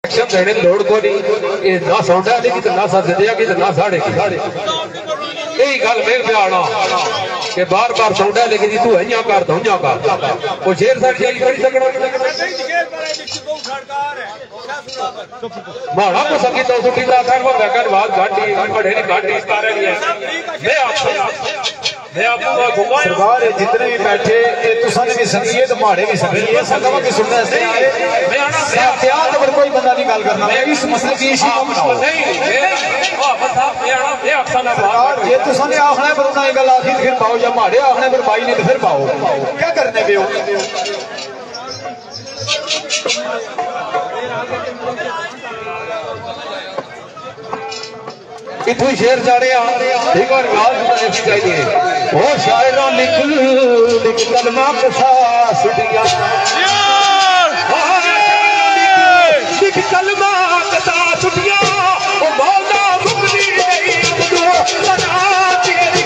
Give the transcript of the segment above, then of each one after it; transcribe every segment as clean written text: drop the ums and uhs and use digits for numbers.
Action देने load को नहीं ये ना सौंडा लेगी तो ना सा दिया की तो ना साढ़े यही गल मेल पे आना कि बार बार सौंडा लेके तू इं कर तो इं कर वो शेर साड़ी जाई करी सकना माड़ा को सकी तो सुठी दा कर वो बैकन बात गाड़ी बड़े नहीं गाड़ी सारे नहीं है मैं आपको घुमा सरदार जितने भी बैठे ये तुसाने भी सुनिए तो माड़े भी सुनिए संगम की सुनने से मैं आना क्या तो कोई बंदा नहीं गल करना मैं इस मसले की इशू बनाओ नहीं बस आप मैं आना मैं अक्सर सरदार ये तुसाने आखना है पर उन्हें गल आखिर फिर पाओ या माड़े आखने पर भाई नहीं तो फिर पाओ क्या करने पे हो इतनी शेर चाड़े ठीक और आवाज चाहिए ओ शायरा लिख कलमा कसा सुटिया लिख कलमा कसा सुटिया ओ मौला मुगनी नहीं तो सदा तेरी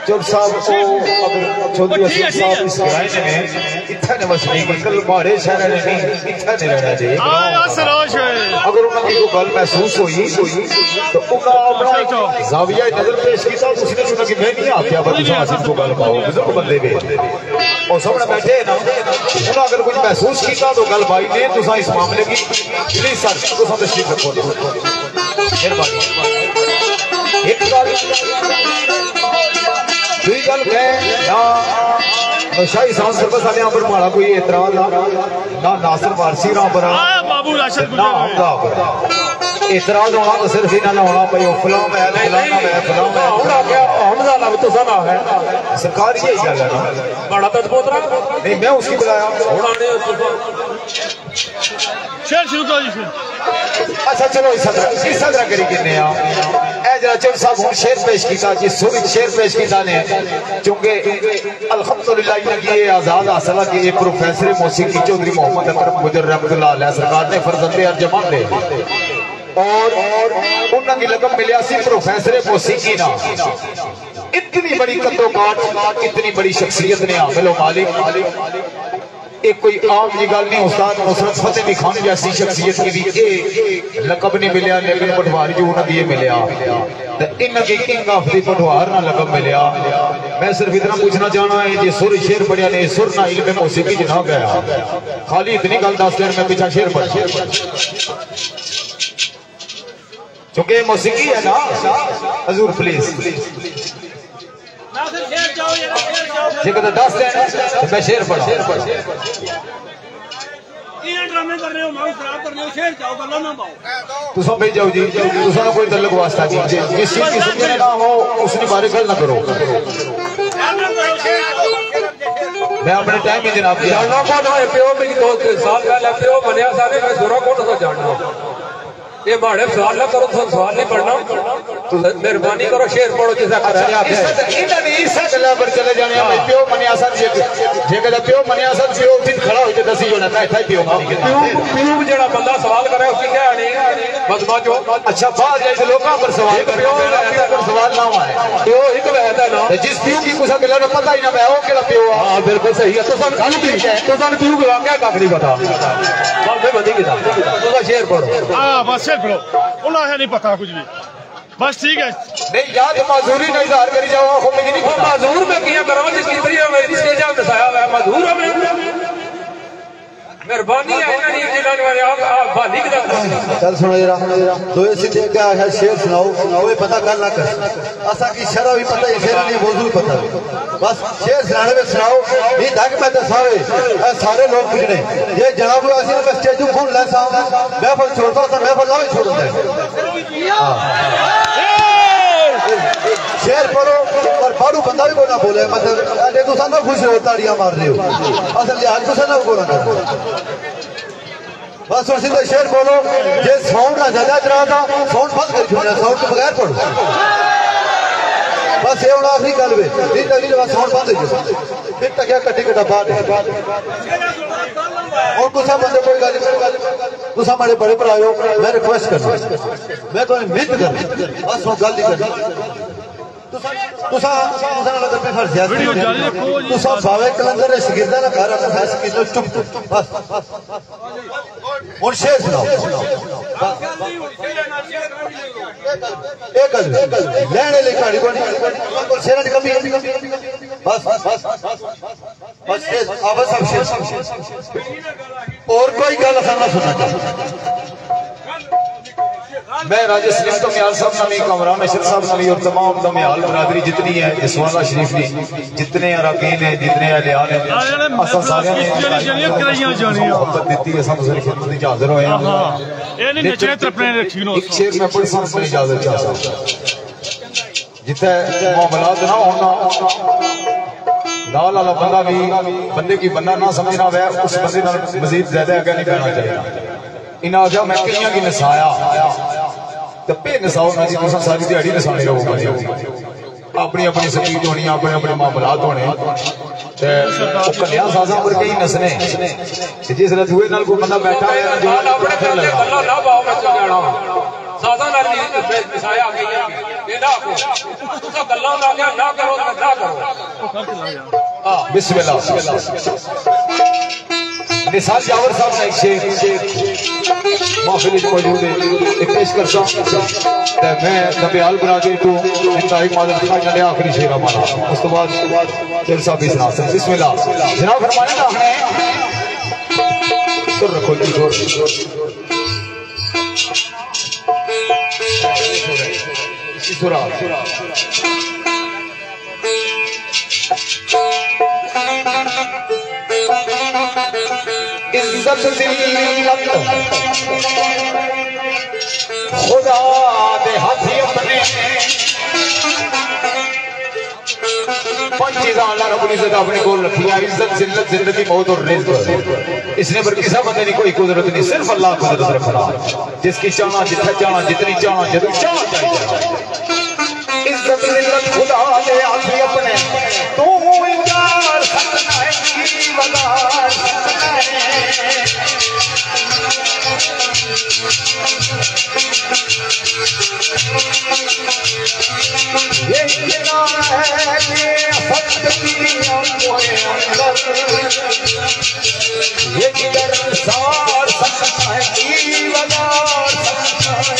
जब साहब को अगर चौधरी असीम साहब इस घराने में इतना वसनी कल मारे शहर ने नहीं इतना नहीं रहना चाहिए अगर उन्होंने को गल महसूस हुई तो उन्होंने अपना जाविया नजर पेश किया उसने सुना कि मैं नहीं आख्या पर तुम असीम को गल पाओ बुजुर्ग बंदे भी और सामने बैठे ना उन्होंने अगर कुछ महसूस किया तो गल भाई ने तुम इस मामले की प्लीज सर तुम तशरीफ रखो मेहरबानी एक दुई गल ना शाही साहब सर्वस वाले पर माड़ा कोई एतराज ना नासिर वारसी ना पर ना हमदा पर एतराज होना तो सिर्फ इन्होंने होना भाई फलाम है फलाना है फलाम है होना क्या हमदा ना तो सना है सरकार यही गल है ना बड़ा तज पोतरा नहीं मैं उसकी बुलाया होना शेर शुरू करो जी अच्छा चलो इस तरह करी किन्ने आ जरा चौधरी साहब हुन शेर पेश किया जी सुर शेर पेश किया ने क्योंकि अल्हम्दुलिल्लाह ये आजाद हासिल कि ये प्रोफेसर मौसीकी चौधरी मोहम्मद अकरम गुजर रहमतुल्लाह अलैह सरकार ने फरजंदे अर्जमान दे और उन्होंने लकब मिलिया सी प्रोफेसर मौसीकी ना इतनी बड़ी कद्दोकाट इतनी बड़ी शख्सियत ने हामिल मालिक एक कोई आम जी गल नहीं उस्ताद नुसरत फतेह अली खान जैसी शख्सियत की भी लकब नहीं मिलया लेकिन पटवार जो उन्हें मिलया इनके किंग ऑफ दी पटवार ना लकब मिलया मैं सिर्फ इतना पूछना चाहना है जी सुर शेर पढ़िया ने सुर ना इल्म मौसीकी जना गया खाली इतनी गल दस देर में पीछा शेर पढ़ चूंकि मौसीकी है ना हजूर प्लीज जी कहते 10 देना तो मैं शेर पढ़ा तुम भेज जाओ जी तुम कोई तल्लक वास्ता नहीं जिस चीज की सुनने ना हो उसने बारे गल ना करो मैं अपने टाइम में जनाब जानना कौन है प्यो मेरी 2 साल पहले प्यो बनया सारे मैं सुरा कौन सा जानना ये माड़े सवाल ना करो, तुम सवाल नहीं पढ़ना, मेहरबानी करो शेर पढ़ो जिसा कर रहे आप इन्होंने इसा गल्ला पर चले जाने मैं प्यो मनिया सन जे कदा प्यो मनिया सन प्यो दिन खड़ा हो के दसी जो ना था प्यो मानी के प्यो जेड़ा बंदा सवाल करे उसकी क्या नहीं बदमाशो। अच्छा बाहर जाए लोगों पर सवाल कर सवाल ना हुआ है प्यो एक वहदा ना जिस प्यो की कुछ गल्ला नु पता ही ना मैं वो केड़ा प्यो हां बिल्कुल सही है। तो सन प्यो के वाकया का नहीं पता बाबे बंदी की तो शेर पढ़ो। हां बस शेर पढ़ो उन्हें है नहीं पता कुछ भी बस ठीक है नहीं याद माजूरी नहीं इजहार करी जाओ आंखों में नहीं माजूर में किया करो जिसकी तरीके मेरी स्टेज पे दसाया हुआ है माजूर है मेहरबानी है नहीं जिलाने वाले आप बाली की चल सुनो जरा तो ये सीधे क्या है शेर सुनाओ ये पता कर ना कर असा की शरा भी पता है शेर नहीं मौजूद पता बस शेर सुनाने में सुनाओ नहीं ताकि मैं दसावे सारे लोग बिगड़े ये जनाब ऐसी मैं स्टेज फोन ले साहब मैं फोन छोड़ता था मैं फोन ना छोड़ता शेर पढ़ो और पढ़ू बंदा भी को ना बोले मतलब अरे तुसा ना खुश हो ताड़ियां मार रहे हो असल लिहाज तुसा ना को ना करो बस और सीधे शेर बोलो ये साउंड ना ज्यादा चला था साउंड बंद कर छोड़ना साउंड के बगैर पढ़ो बस ये आखिरी गल वे नहीं तो अगली बार साउंड बंद हो जाए फिर तक क्या कट्टी कटा बात और तुसा बंदे कोई गल तुसा हमारे बड़े भरा हो मैं रिक्वेस्ट करना मैं तो मिहनत कर बस वो गल नहीं करनी तुसा लगर पे फर्ज है तुसा भावे कलंदर शगिर्दा ना घर अपना फैस की चुप बस और शेर सुनाओ एक लेने ले गाड़ी को शेर की कमी बस बस बस बस शेर अब सब शेर और कोई गल ना सुनना मैं राजा सलीम दमियाल साहब नामी कमरान अशर साहब नामी और तमाम दमियाल बरादरी जितनी है जसवाला शरीफ की जितने अरकान हैं जितने अहलियान हैं असा सारे ने मोहब्बत दी है सब सारी खिदमत में हाजिर होए हैं ये नहीं नचने तपने रखी नो एक शेर में पढ़ सन अपनी इजाजत चाहता जिथे मामलात ना होना नाल वाला बंदा भी बंदे की बंदा ना समझना वे उस बंदे नाल मजीद ज्यादा आगे नहीं करना चाहिए इन्हें आख्या मैं कईयां की नसाया पे नसाओ ना जी तुम सारी दिहाड़ी नसाने रहो अपनी अपनी स्पीच होनी अपने अपने मामलात होने कन्या साजा पर कई नसने जिसले दूए नाल कोई बंदा बैठा है जो अपने फिर लगा ना पाओ बच्चा जाना साजा नाल नहीं नसाया कईयां ये ना को तुसा गल्लां ना क्या ना करो ना करो हां बिस्मिल्लाह निसार जावर साहब का एक शेर महफिल मौजूद है एक पेश करता मैं दबियाल बरादरी तो इंतहाई माजरत खाना ने आखिरी शेर हमारा उस तो बाद शेर साहब भी सुना सकते बिस्मिल्लाह जनाब फरमाने का है सुर रखो जी सुरा इज्जत जिल्लत खुदा दे हाथी अपने रब्बुल इज्जत अपने कोल रखी है इज्जत जिल्लत जिंदगी मौत और रिज़्क़ इसने पर किसी बंदे की कोई कुदरत नहीं सिर्फ अल्लाह कुदरत रखना जिसकी चाहना जिथे चाहना जितनी चाहना जदों चाहना इज्जत जिल्लत खुदा दे हाथी अपने तू इनकार सकना है की वकार ये नाम है ये फक्त की अंदर ये जिगर सार सकता है की वकार सकता है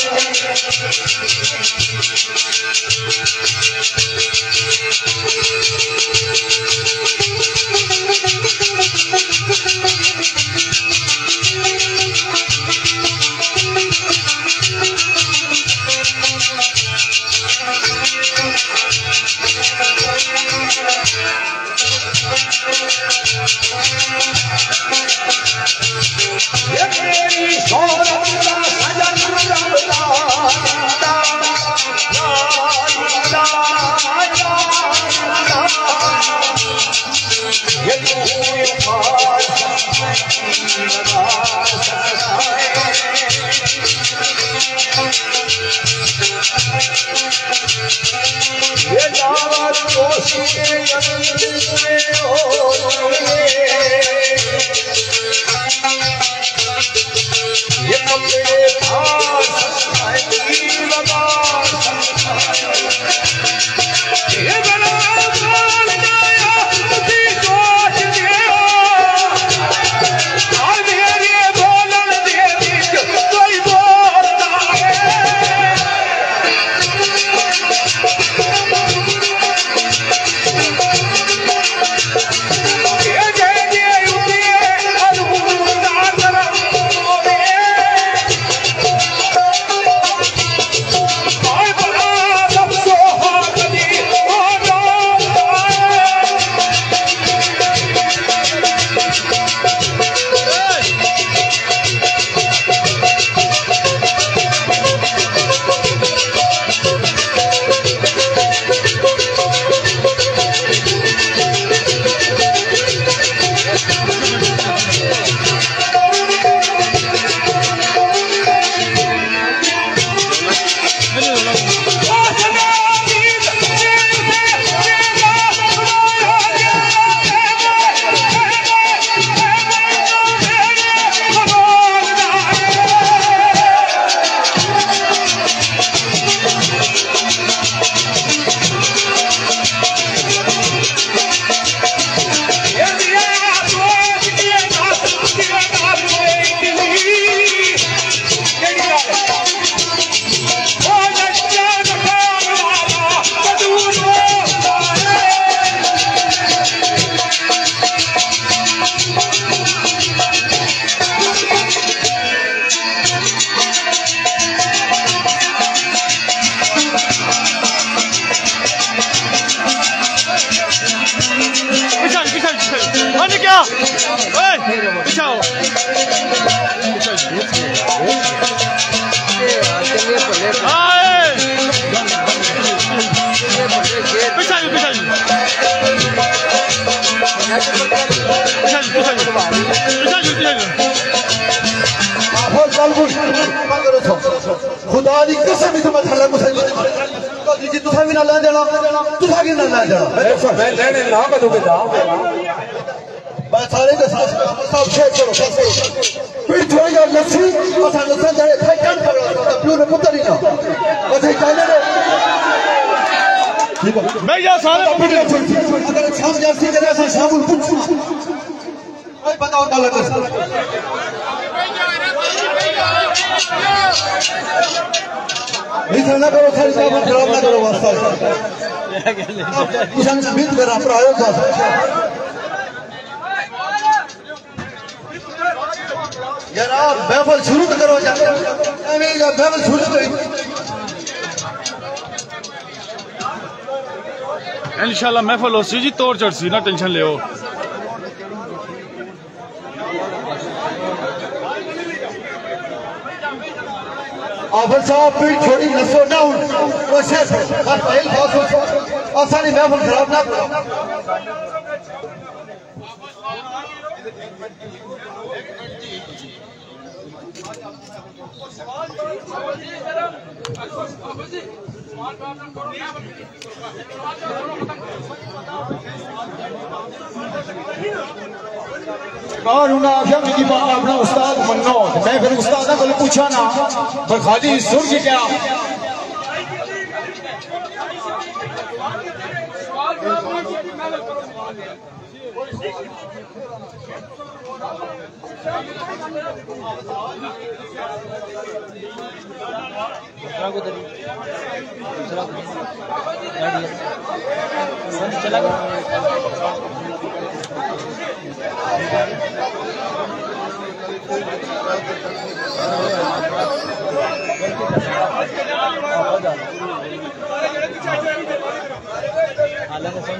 खुदा दी कसम ही तुम्हें थल्ले मुझे जी तुसा भी ना ले जाना तुसा की ना ले जाना मैं लेने ना कदू के जाऊं मैं सारे के साथ सब शेयर करो फिर थोड़ी यार लस्सी असा लस्सा जाए थे कन पड़ा प्यू ने पुत्र ही ना असे जाने दे ठीक है मैं या सारे अगर शाम जैसी करे ऐसा शाम कुछ भाई बताओ गलत नहीं ना करो खाली काम खराब ना करो वास्ता कुछ हम बीत कर आप आयो था यार आप महफिल शुरू करो जाके मैं महफिल शुरू करी इंशाल्लाह महफिल हो सी जी तोड़ चढ़ सी ना टेंशन ले आफर साहब पीठ छोड़ी नसो ना कोशिश हर पहल बात हो आसानी महफिल खराब ना करो और उन्हें आख्या मेरी बात अपना उस्ताद मनो मैं फिर उस्ताद को पूछा ना पर खाली सुर की क्या चला गया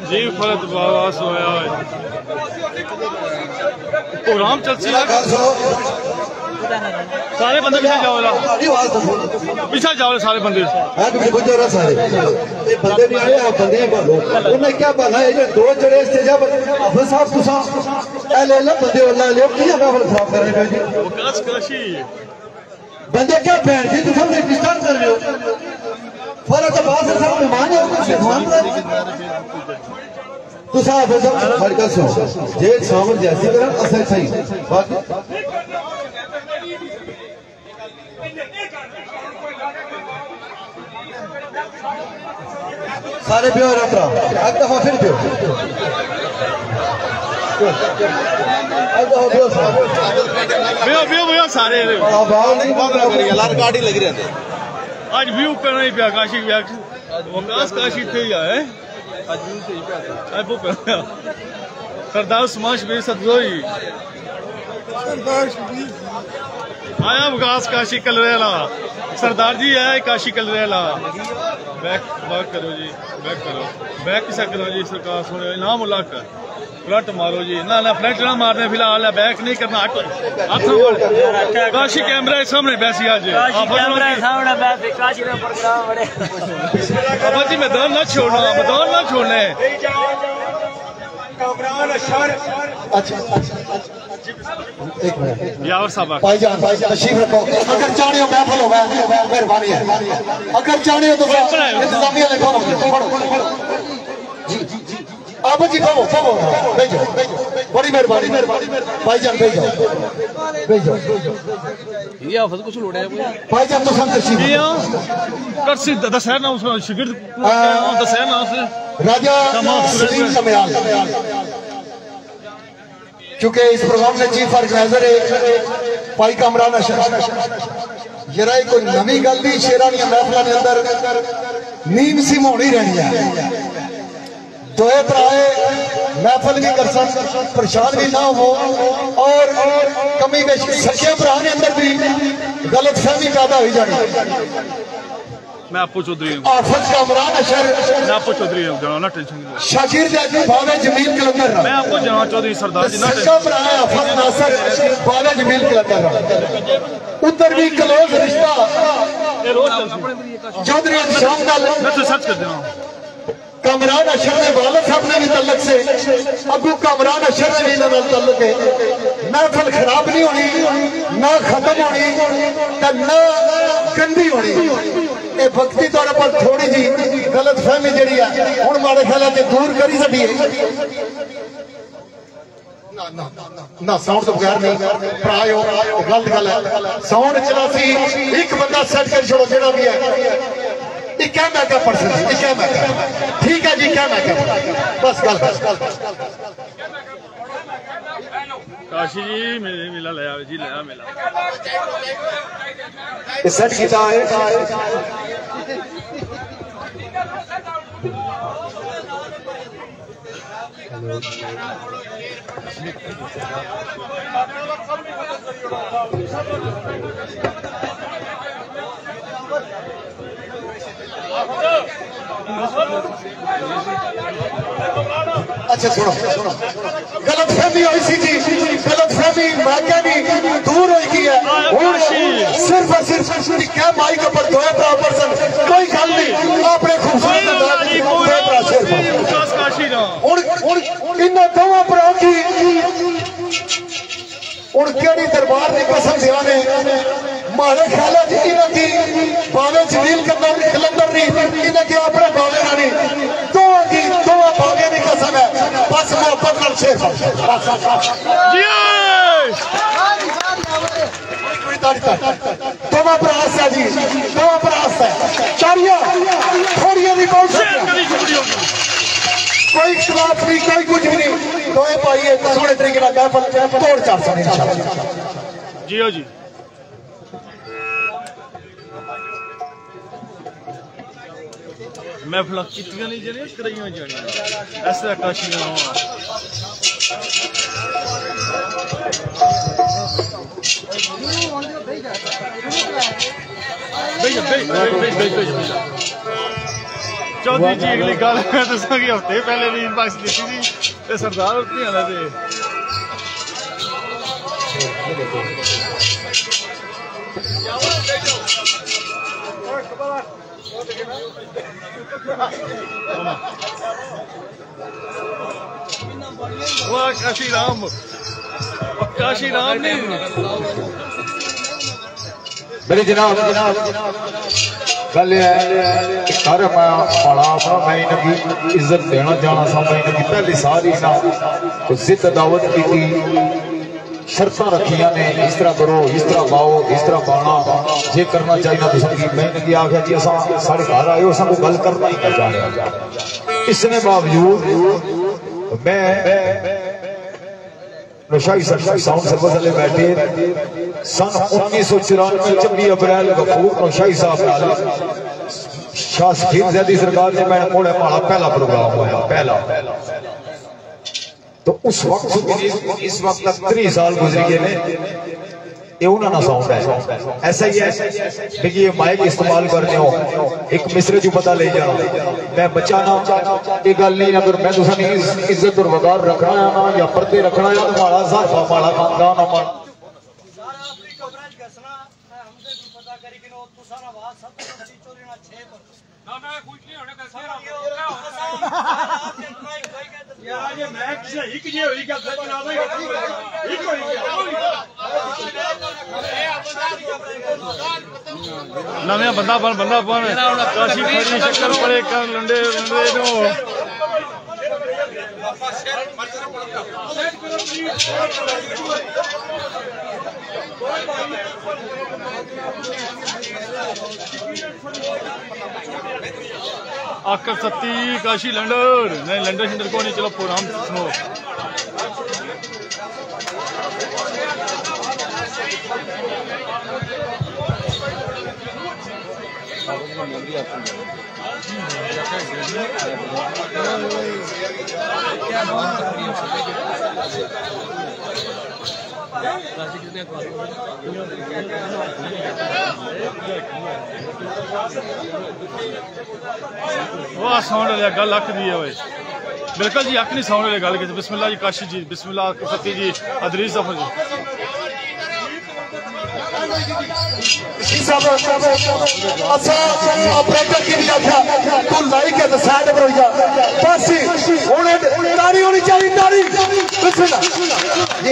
जी फरद बाबा सोया प्रोग्राम चल सी सारे बंदे पीछे जाओ पीछे जाओ सारे बंदे सारे बंदे नहीं आए बंदे उन्हें क्या बना है दो चढ़े स्टेज पर आफर साहब तुसा ले लो बंदे वाला ले क्या महफिल खराब कर रहे हो बंदे क्या बैठ जी तुम डिस्टर्ब कर रहे हो फर्क तो बात है सब मेहमान है कुछ तो साहब हमारी गल सुनो जे सामर जैसी करन असर सही बाकी सारे पियो रत्रा एक दफा फिर पियो पियो सारे बाहर नहीं लाल गाड़ी लग रही है आज व्यू पे नहीं पिया काशी वकास काशी थे या है आज व्यू से ही पिया आज वो पे सरदार समाज में सदोई आया वकास काशी कलरेला सरदार जी आया काशी कलरेला बैक करो जी बैक किसा करो जी सरकार सुने ना मुलाक फ्लट मारो जी ना फ्लट ना मारने फिलहाल बैक नहीं करना काशी कैमरा सामने बैसी आज जी मैदान ना छोड़ना यावर साहब भाईजान तशरीफ रखो अगर चाहे हो महफिल हो मेहरबानी है अगर चाहे हो तो इंतजामिया लिखो जी आप जी कहो भेजो बड़ी मेहरबानी भाईजान भेजो ये आफत कुछ लोड़े भाईजान तो सब तशरीफ करसी दशहरा ना उसका शिगिर्द दशहरा ना उसे राजा सलीम समयाल क्योंकि इस प्रोग्राम में चीफ ऑर्गेनाइजर है भाई कामरान अशरफ जरा कोई नवी गल भी शेरानी महफिलों के अंदर नीम सी होनी रहनी है दोए भराए महफिल भी कर परेशान भी ना हो और कमी बेशी सच्चे भरा के अंदर भी गलत फहमी पैदा हो जानी मैं आपको चौधरी हूं आफत कामरान अशरफ मैं आपको चौधरी हूं जनाब ना टेंशन शाकिर जाती भावे जमील कलंदर मैं आपको जनाब चौधरी सरदार जी ना सच्चा भरा आफत नासर भावे जमील कलंदर उधर भी क्लोज रिश्ता ये रोज चौधरी शाम का मैं तो सच कर देना कामरान अशरफ ने वालिद साहब ने भी तल्लक से अबू कामरान अशरफ ने भी इन्होंने तल्लक है महफिल खराब नहीं होनी ना खत्म होनी ना गंदी होनी ये वक्ती तौर पर थोड़ी जी गलत फहमी जी है हूँ माड़े ख्याल से दूर करी सकती है ना साउंड तो बगैर नहीं प्रायो गलत गल है साउंड चला सी एक बंदा सेट कर छोड़ो जेड़ा भी है क्या मैं क्या पर्सन क्या मैं ठीक है जी क्या मैं क्या बस गल काशी जी मिला लिया जी लिया मिला सेट किया है अच्छा सुनो गलत फहमी हुई सी जी गलत फहमी मैं भी दूर हो गई है सिर्फ और सिर्फ क्या माइक पर दो पर्सन कोई गल नहीं अपने खूबसूरत इन दोवां भरा की हूं केड़ी दरबार की कसम दिया ने मारे ख्याल की बावे जमील कलंदर नहीं इन्हें क्या अपने बावे ना नहीं दो बावे की कसम है बस मोहब्बत नाल शेर दोवां प्रयास है जी दोवां प्रयास है तालियां थोड़ियां भी बहुत कोई खिलाफ नहीं कोई कुछ भी नहीं तो भाई सोने तरीके तोड़ 400 जी हो जी महफिल कितनी नहीं जरिए कराइया जानिया ऐसा काशी चौधरी जी अगली गल हफ्ते पहले भी इनबॉक्स दी थी सरदार उतनी आना थे वाह काशी राम नहीं मेरे जनाब गल घर मैं पढ़ा था, मैं इनकी इज्जत देना जाना सा। मैं इनकी पहली सारी ना जिद दावत की शर्त रखिया ने, इस तरह करो, इस तरह पाओ, इस तरह पाना, जे करना चाहिए तो संगी। मैं इनकी आख्या जी असा साढ़े घर आए हो, को गल करना ही कर जाने। इसने बावजूद मैं नौशाही साउंड सर्विस वाले बैठे सन 1994 26 अप्रैल गफूर नौशाही साहब शाह सफीर ज़ैदी सरकार ने मैं मोड़े माड़ा पहला प्रोग्राम होया पहला। तो उस वक्त इस वक्त तक 3 साल गुजर गए ने, ये उन्होंने साउंड है। ऐसा ही है कि ये माइक इस्तेमाल करने हो, एक मिसरे जो पता ले जाओ, मैं बचाना ये गल नहीं। अगर मैं तुसा इज्जत और वकार रखना है ना या पर्दे रखना है तो माड़ा साफा माड़ा खानदान हमारा नया बंदा बन काशी खड़ी शक्कर पड़े कर लंडे नो आकर सत्ती काशी लंडर नहीं लंडर शिंडर को नहीं। चलो प्रोग्राम सुनो। वाह साउंड वाले गल अख दी है बिल्कुल जी, अख नहीं साउंड वाले गल की। बिस्मिल्लाह जी काशी जी, बिस्मिल्लाह सती जी, अदरीस सफर जी। ऑपरेटर की भी आख्या तू लाई के साइड पर हो जा बस हुणे तारी होनी चाहिए तारी। बिस्मिल्लाह जी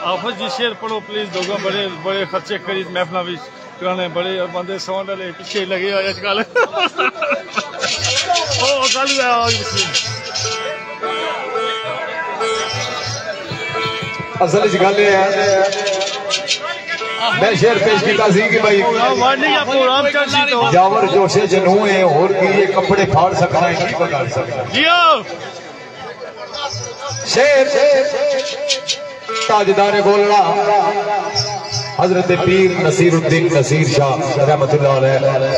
आफत जी शेर पढ़ो प्लीज। दोगा बड़े बड़े खर्चे करी महफिल भी कराने, बड़े बंदे साउंड वाले पीछे लगे हुए अजकल। असल गल है मैं शेर पेश किया कि भाई जावर जोशे जनू है और की ये कपड़े फाड़ सकना है नहीं बगाड़ सकना। शेर ताजदार बोलना हजरत पीर नसीरुद्दीन नसीर शाह रहमतुल्लाह अलैह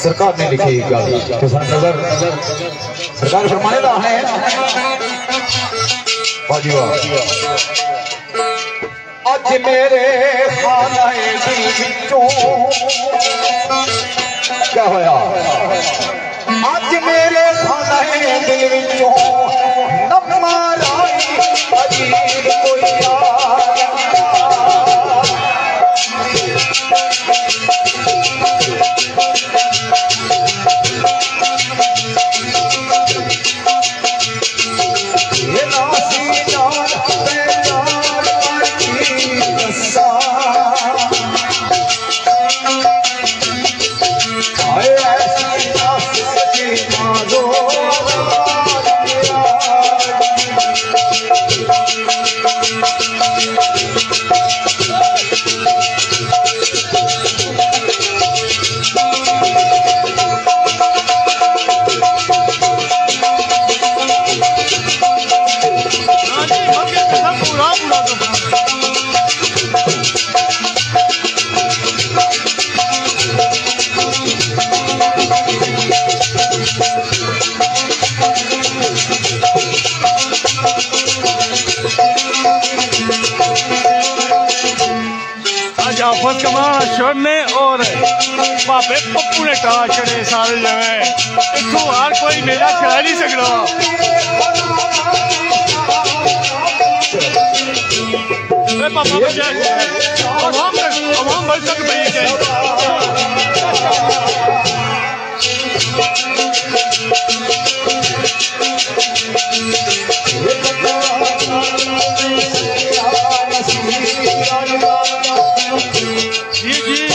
सरकार ने लिखी गल तो नजर सरकार फरमाने दा है बाजी वाह। अज मेरे खानाए दिल विचों क्या होया, अज मेरे खानाए दिल विचों नम्मा राई अजीब कोई छोड़ने और भापे पप्पू ने टाल छड़े सारे जगह इतों हर कोई मेला खिला नहीं सकता। पापा अवाम बढ़ तक बनी चाहिए। जी जी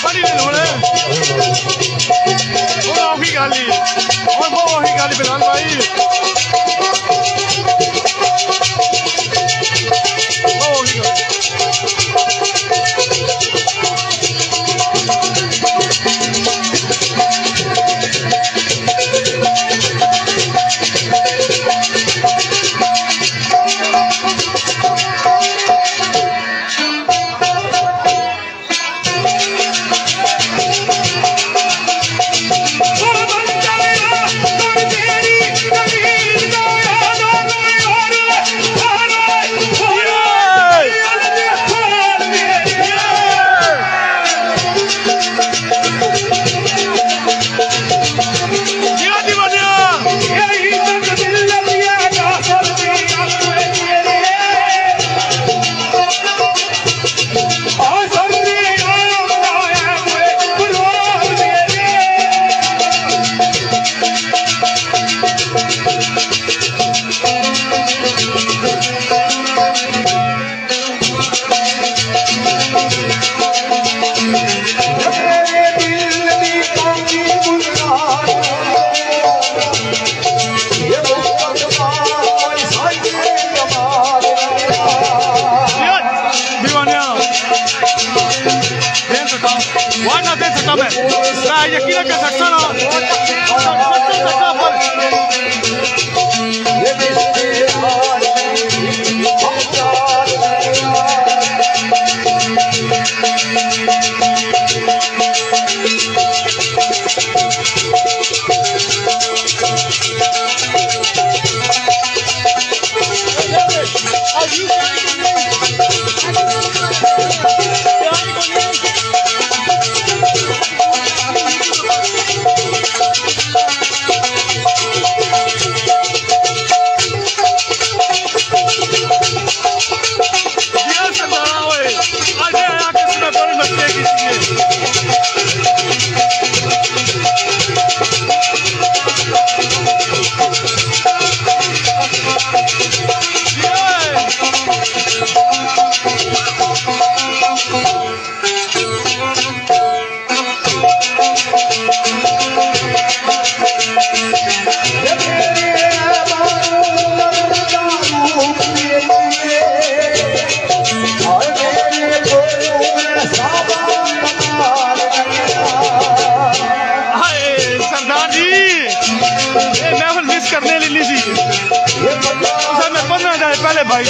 बड़ी दिन होने और गाली और वो गाली बिलाल भाई यकीन कर सकता ना पहले भाई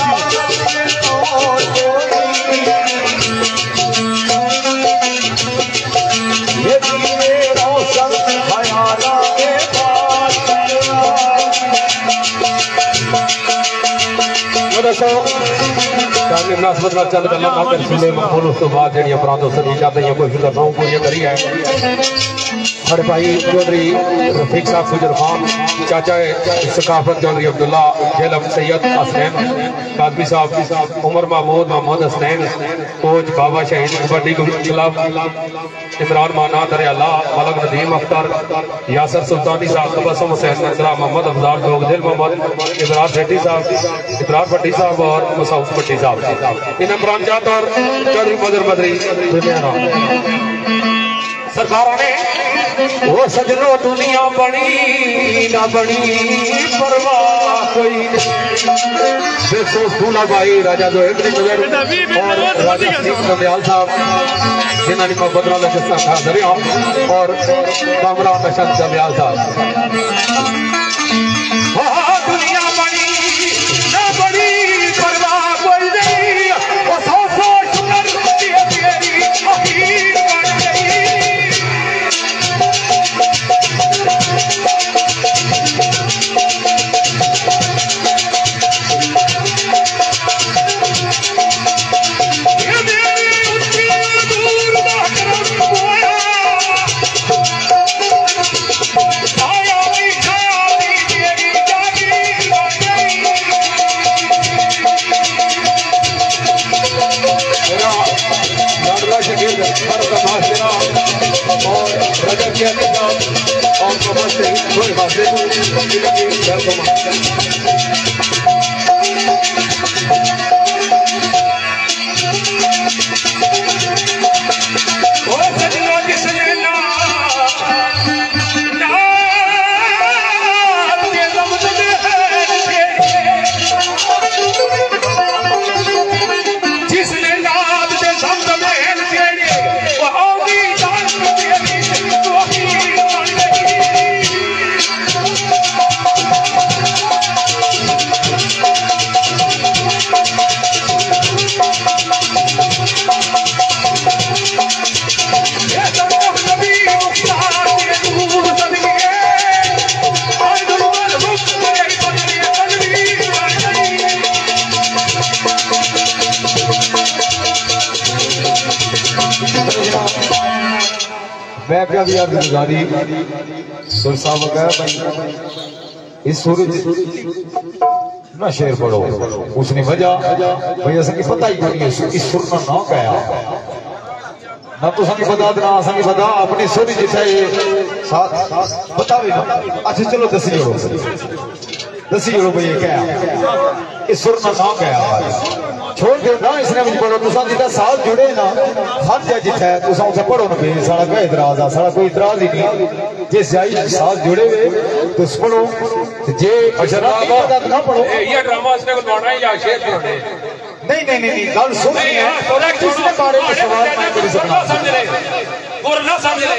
थी मुनासबत चंद गल्लां कर सुने और उस तो बाद जड़ियां अपराधों से जाते हैं कोई फिक्र ना पूरी करी है हर भाई चौधरी रफीक साहब फुजर खान चाचा सकाफत चौधरी अब्दुल्ला जेलम सैयद हसनैन कादमी साहब उमर महमूद मोहम्मद हसनैन कोच बाबा शहीद कबड्डी क्लब इमरान माना दरियाला मलक नदीम अख्तर यासर सुल्तानी साहब तबस्सुम हुसैन नजरा मोहम्मद अफजाल दोगदिल मोहम्मद इब्रार भट्टी साहब और मसूद भट्टी साहब इन प्रांजात और चौधरी बदर बदरी सरकार ने वो सजनो दुनिया बनी ना बनी परवाह कोई दूल्हा भाई राजा जोहेब और राजा दयाल साहब जिन्होंने मोहब्बत नाल किस्सा खा दरिया और कामरान नशद दयाल साहब दुनिया बनी ना बनी परवाह कोई नहीं वो सौ शुक्र तेरी अखीर बन गई और रजब के और नमस्ते मैं क्या भी आपकी गुजारी सुर साहब कह भाई इस सूरज ना शेर पढ़ो उसने वजह भाई असा पता ही नहीं इस सुर का ना कहा ना तो संगी पता ना संगी पता अपनी सुर जिथे बता भी ना। अच्छा चलो दसी जोड़ो भाई ये क्या इस सुर ना कहा छोड़ दो ना इसने भी पढ़ो तुसा जितना साल जुड़े ना हर जगह जिथे तुसा उसे पढ़ो ना भाई सारा कोई इतराज आ सारा कोई इतराज ही नहीं जिस जाई साल जुड़े हुए तो पढ़ो जे ना पढ़ो ये ड्रामा इसने बनवाना है या शेर पढ़ने नहीं गल सुन किसने बारे में सवाल मैं कर सकता समझ ले और ना समझ ले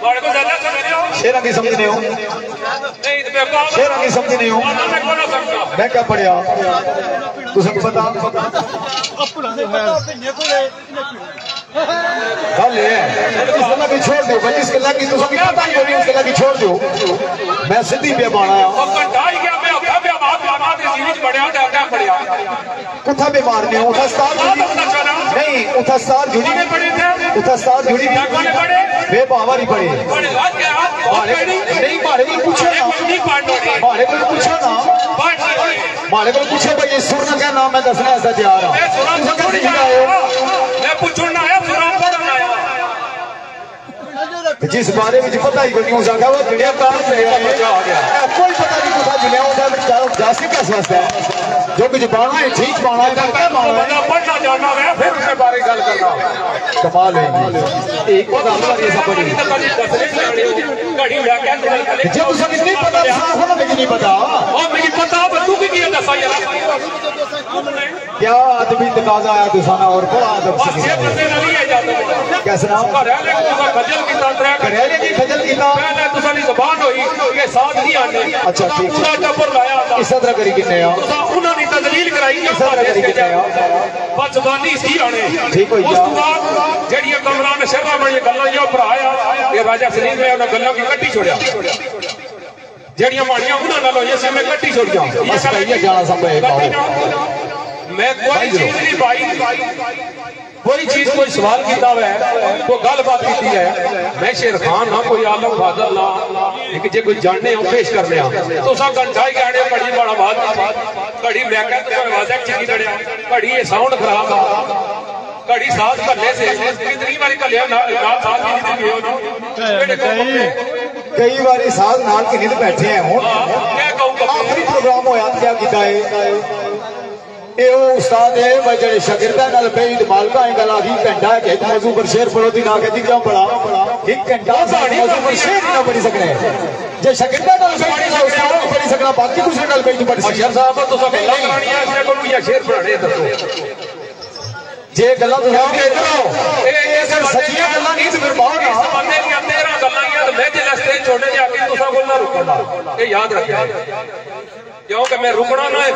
बारे को ज्यादा समझ रहे हो शेर नहीं समझने हो नहीं तो मैं कौन शेर नहीं समझने हो मैं कौन ना समझता मैं क्या पढ़िया तुझे पता गल है इसके लगी छोड़ दो भाई इसके लगी तुझे पता नहीं होगी उसके लगी छोड़ दो मैं सीधी पे मारा घंटाई क्या मैं अपना पे बात के जीवित बढ़िया डाटा बढ़िया कुथा बीमार ने उठा स्टार नहीं उठा स्टार जुड़ी नहीं पड़ी थे उठा स्टार जुड़ी वे बावर ही पड़े नहीं मारे को पूछो ना मारे को पूछो ना मारे को पूछो भाई ये सुर ना क्या नाम मैं दसना ऐसा तैयार मैं पूछूं ना आया सुरान पता आया जिस बारे में पता ही नहीं उसका वो दुनिया काम से आ गया कोई पता नहीं कुछ दुनिया उधर जासी कैसे वास्ता है जो कुछ बाना है ठीक बाना है क्या बाना है पढ़ना जानना है फिर उसके बारे गल करना कमाल है एक बात हमरा ये सब बड़ी घड़ी मैं क्या जब उसको नहीं पता साफ होना मुझे नहीं पता और मुझे पता तू की किया दसा यार क्या आदमी तकाजा आया तुसाना और बड़ा अदब बस ये पते ना लिए जाते कैसे नाम घरेले को खजल की तरह घरेले की खजल की ना मैंने तुसानी जुबान होई के साथ नहीं आने अच्छा ठीक पूरा टब्बर लाया था इस तरह करी कितने आ उन्होंने तदलील कराई इस तरह करी कितने आ बस जुबानी सी आने ठीक हो उस बाद जेडी कमरान शर्मा बड़ी गल्लां यो भराया ये राजा सलीम ने उन गल्लां की कट्टी छोड़या जेडियां माड़ियां उन्हां नाल होई सी मैं कट्टी छोड़ियां बस भैया जाना संभव मैं कोई चीज नहीं भाई कोई चीज कोई सवाल किया है कोई गलबात की है मैं शेर खान ना कोई आलम फाजल ना एक जे कोई जानने हो पेश कर लिया तो सा घंटा ही गाने बड़ी बड़ा बात घड़ी मैं कहता हूं आवाज चंगी लड़िया घड़ी ये साउंड खराब आ घड़ी साथ भल्ले से कितनी बारी कलिया ना साथ की गए हो कई बारी साथ नाल के नींद बैठे हैं हुन मैं कहूं आखिरी प्रोग्राम होया क्या कीता है ए उस्ताद है भाई जेडे शागिर्दा नाल बेईद मालका है गल आखी घंटा है एक मौजू पर शेर पढ़ो दी ना कहती क्यों पढ़ा एक घंटा मौजू पर शेर ना पढ़ी सकने जे शागिर्दा नाल बेईद उस्ताद नहीं पढ़ी सकना बाकी दूसरे नाल बेईद पढ़ सकता शेर साहब तो सब गल्लां करानी है इसने को या शेर पढ़ाने दसो जे गल्लां तो हम इधर आओ ए सच्चियां गल्लां नहीं तो फिर बाहर आ बंदे की 13 गल्लां या तो मैं जे रस्ते छोड़ने जाके तुसा को ना रुकना ये याद रखना क्योंकि मैं रुकना ना है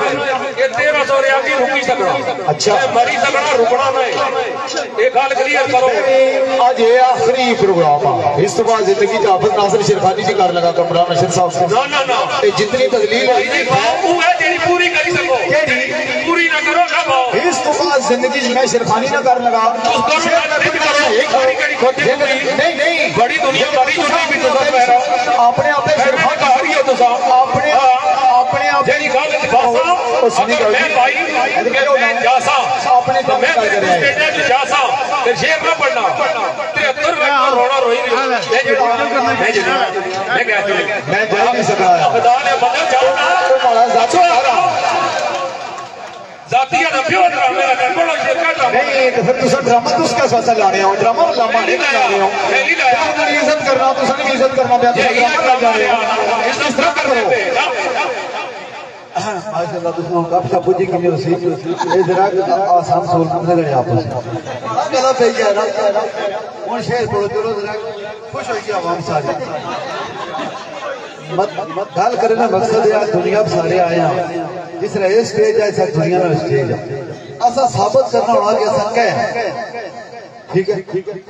ये 1300 रियाल की रुकी सकना अच्छा मरी सकना रुकना ना है ये गल क्लियर करो आज ये आखिरी प्रोग्राम है इस तो बाद जिंदगी का आफत नासिर शेरखानी जी कर लगा कमरान नशीर साहब से ना ये जितनी तदलील है वो है जेडी पूरी कर सको पूरी ना करो ना भाव इस तो बाद जिंदगी में शेरखानी ना कर लगा नहीं बड़ी दुनिया बड़ी भी तो अपने आप शेरखानी का रही हो तो अपने आप जेडी गल भाषा मैं भाई मैं जासा अपने तो मैं कर रहे हैं जासा ते शेर ना पढ़ना 73 में रोना रोई मैं जा नहीं सका खुदा ने बदल जाना तो मारा जातो जातिया ना क्यों ड्रामे लगा बोलो शेर का ड्रामा नहीं तो फिर तुम ड्रामा तो उसका स्वासा ला रहे हो ड्रामा लामा नहीं ला रहे हो नहीं लाया इज्जत करना तो सभी इज्जत करना ड्रामा ला रहे हो इस तरह करो माशाल्लाह दोस्तों आपका पूजी की न्यूज़ ये जरा आसान सोल में लगे आपस में गला पे गया ना कौन शेर पढ़ो चलो जरा खुश हो गया आवाम सारे मत गाल करना मकसद है दुनिया में सारे आए हैं जिस तरह स्टेज है ऐसा दुनिया में स्टेज है ऐसा साबित करना होगा कि ऐसा क्या है ठीक है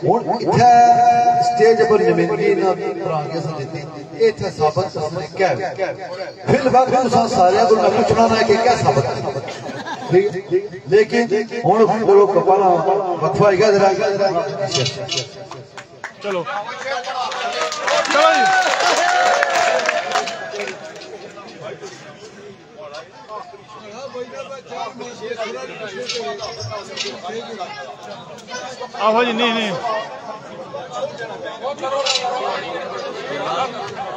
हुन इत्थे स्टेज पर नुमाइंदगी ना तरांगे से देती इत्थे साबित करना क्या है फिर वक्त तुसा सारे को पूछना है कि क्या साबित लेकिन हुण बोलो कपाला वक्फा है क्या जरा चलो चलो जी आहो जी नहीं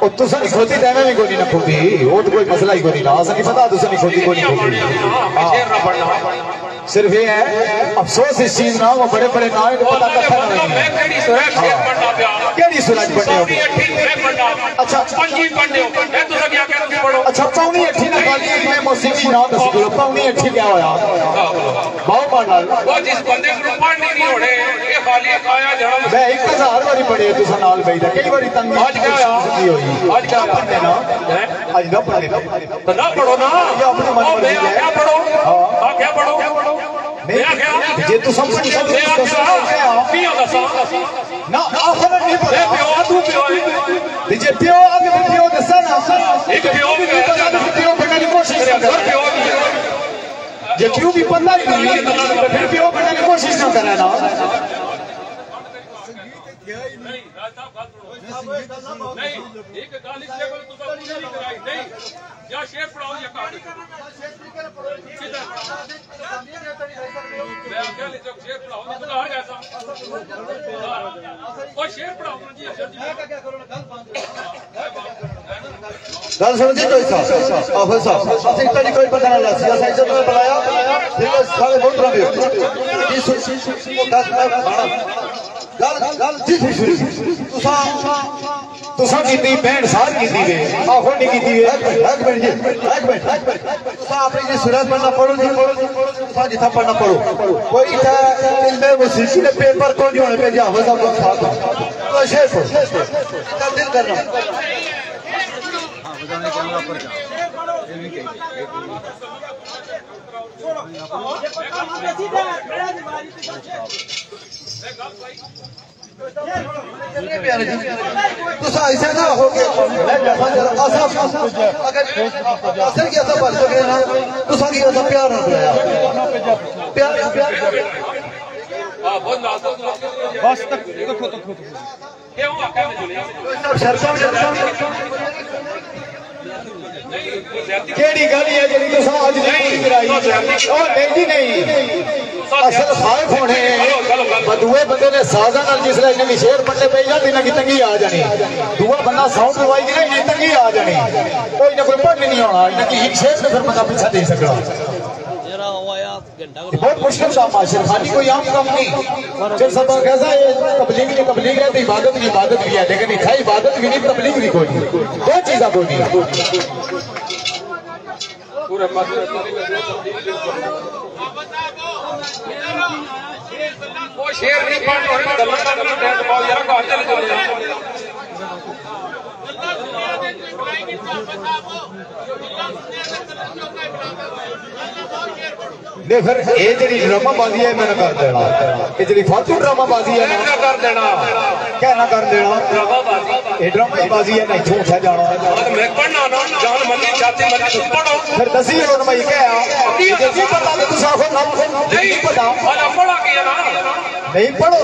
तुसा नहीं खोती तो भी कोई ना खोती वो तो कोई मसला ही कोई ना असा नहीं पता तुसा नहीं खोती कोई नहीं खोती सिर्फ ये है अफसोस इस चीज ना वो बड़े बड़े नाम को पता कथा नहीं केड़ी सूरज पढ़ने हो अच्छा अच्छा पौनी अठी ना गाली मैं मौसीकी ना दस दो पौनी अठी क्या होया बाऊ मानल वो जिस बंदे को पढ़नी नहीं होने ये खाली आया जहां मैं 1000 बारी पढ़े तुसा नाल बैठा कई बारी तंग आज क्या होया आज क्या पढ़ने ना आज ना पढ़ने तो ना पढ़ो ना ये अपने मन में क्या पढ़ो हां क्या पढ़ो मेरा क्या जे तू समझ नहीं पियो दसा ना आखिर नहीं पढ़ा पियो तू पियो जे पियो आगे पियो दसा ना एक पियो भी पियो बनने की कोशिश कर पियो जे क्यों भी पता ही नहीं तो फिर पियो बनने की कोशिश ना करे ना नहीं एक गाली से बोल तू पूरी नहीं कराई नहीं या शेर पढ़ाओ या काट मैं क्या ले जब शेर पढ़ाओ तो बाहर ऐसा और शेर पढ़ाओ जी अफसर जी मैं क्या करूं गल सुन जी कोई साहब असं इतना कोई पता ना लसी असा इज्जत में बुलाया फिर सारे वोट रहे गल जी शुरू तुसा कीती बहन सार कीती वे आखो नहीं कीती वे एक मिनट जी एक मिनट तुसा अपनी जी सूरत पढ़ना पढ़ो जी तुसा जिथा पढ़ना पढ़ो कोई था इनमें मुसीबत ने पेपर को नहीं होने पे जा वो सब लोग साथ तो शेर पढ़ो दिल करना बताने कैमरा पर जा ऐसे ना हो गया अगर असर की ऐसा बढ़ सके ना तो सारी ऐसा प्यार हो गया प्यार बस तक क्यों आका में जुलिया केड़ी गाली है जेडी तुसा आज नहीं कराई ओ नहीं जी नहीं असल खाए होने बदुए बंदे ने साजा नाल जिसले इन्हें की शेर पढ़ने पे जाती ना की तंगी आ जानी दुआ बंदा साउंड दवाई ना इन्हें तंगी आ जानी कोई ना कोई पढ़ने नहीं होना इन्हें की एक शेर से फिर बंदा पीछा दे सकता बहुत मुश्किल काम है शेरखानी कोई आम काम नहीं शेर साहब कैसा है तबलीग है तो इबादत भी है लेकिन खाई इबादत भी नहीं तबलीग भी कोई नहीं दो चीज़ा कोई नहीं पूरे वो शेर नहीं पढ़ रहे गलत टैग पाओ यार को चल चले नहीं फिर ये जी ड्रामाबाजी है मैंने कर देना ये जी फालतू ड्रामाबाजी है ना कर देना क्या ना कर देना ये ड्रामाबाजी है नहीं झूठ है जानो मैं पढ़ना ना जान मनी चाहती मनी तुम पढ़ो फिर दसी और मैं क्या नहीं पता तो तुम साफ नहीं पता वाला पढ़ा के ना नहीं पढ़ो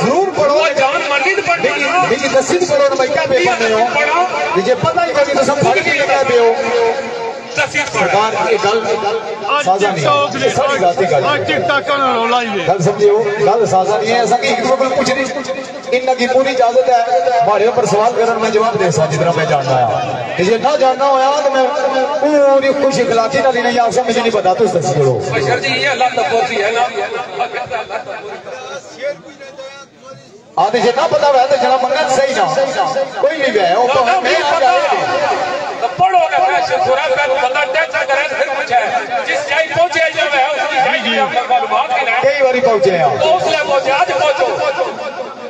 जरूर पढ़ो जान मनी तो पढ़ नहीं दसी पढ़ो मैं क्या बेपढ़ हो मुझे पता ही नहीं तो सब फर्क ही क्या पे हो सरकार की गल साजा नहीं सारी बातें कर टिकटॉक का रोला ही है गल समझियो गल साजा नहीं है ऐसा कि एक दूसरे को कुछ नहीं इनकी की पूरी इजाजत है हमारे ऊपर सवाल करने में जवाब दे सा जितना मैं जानना है ये ना जानना होया तो मैं पूरी खुश इखलासी ना लेने आपसे मुझे नहीं पता तो दस करो बशर जी ये अल्लाह तफौती है ना आधे जे ना पता है तो जरा मंगत सही ना कोई नहीं गया वो मैं आ जाए तो पढ़ो ना शुरा पे बंदा टच करे फिर कुछ है जिस जाई पहुंचे जब है उसकी जाई मालूमात की ना कई बारी पहुंचे हैं तो उसले पहुंचे आज पहुंचो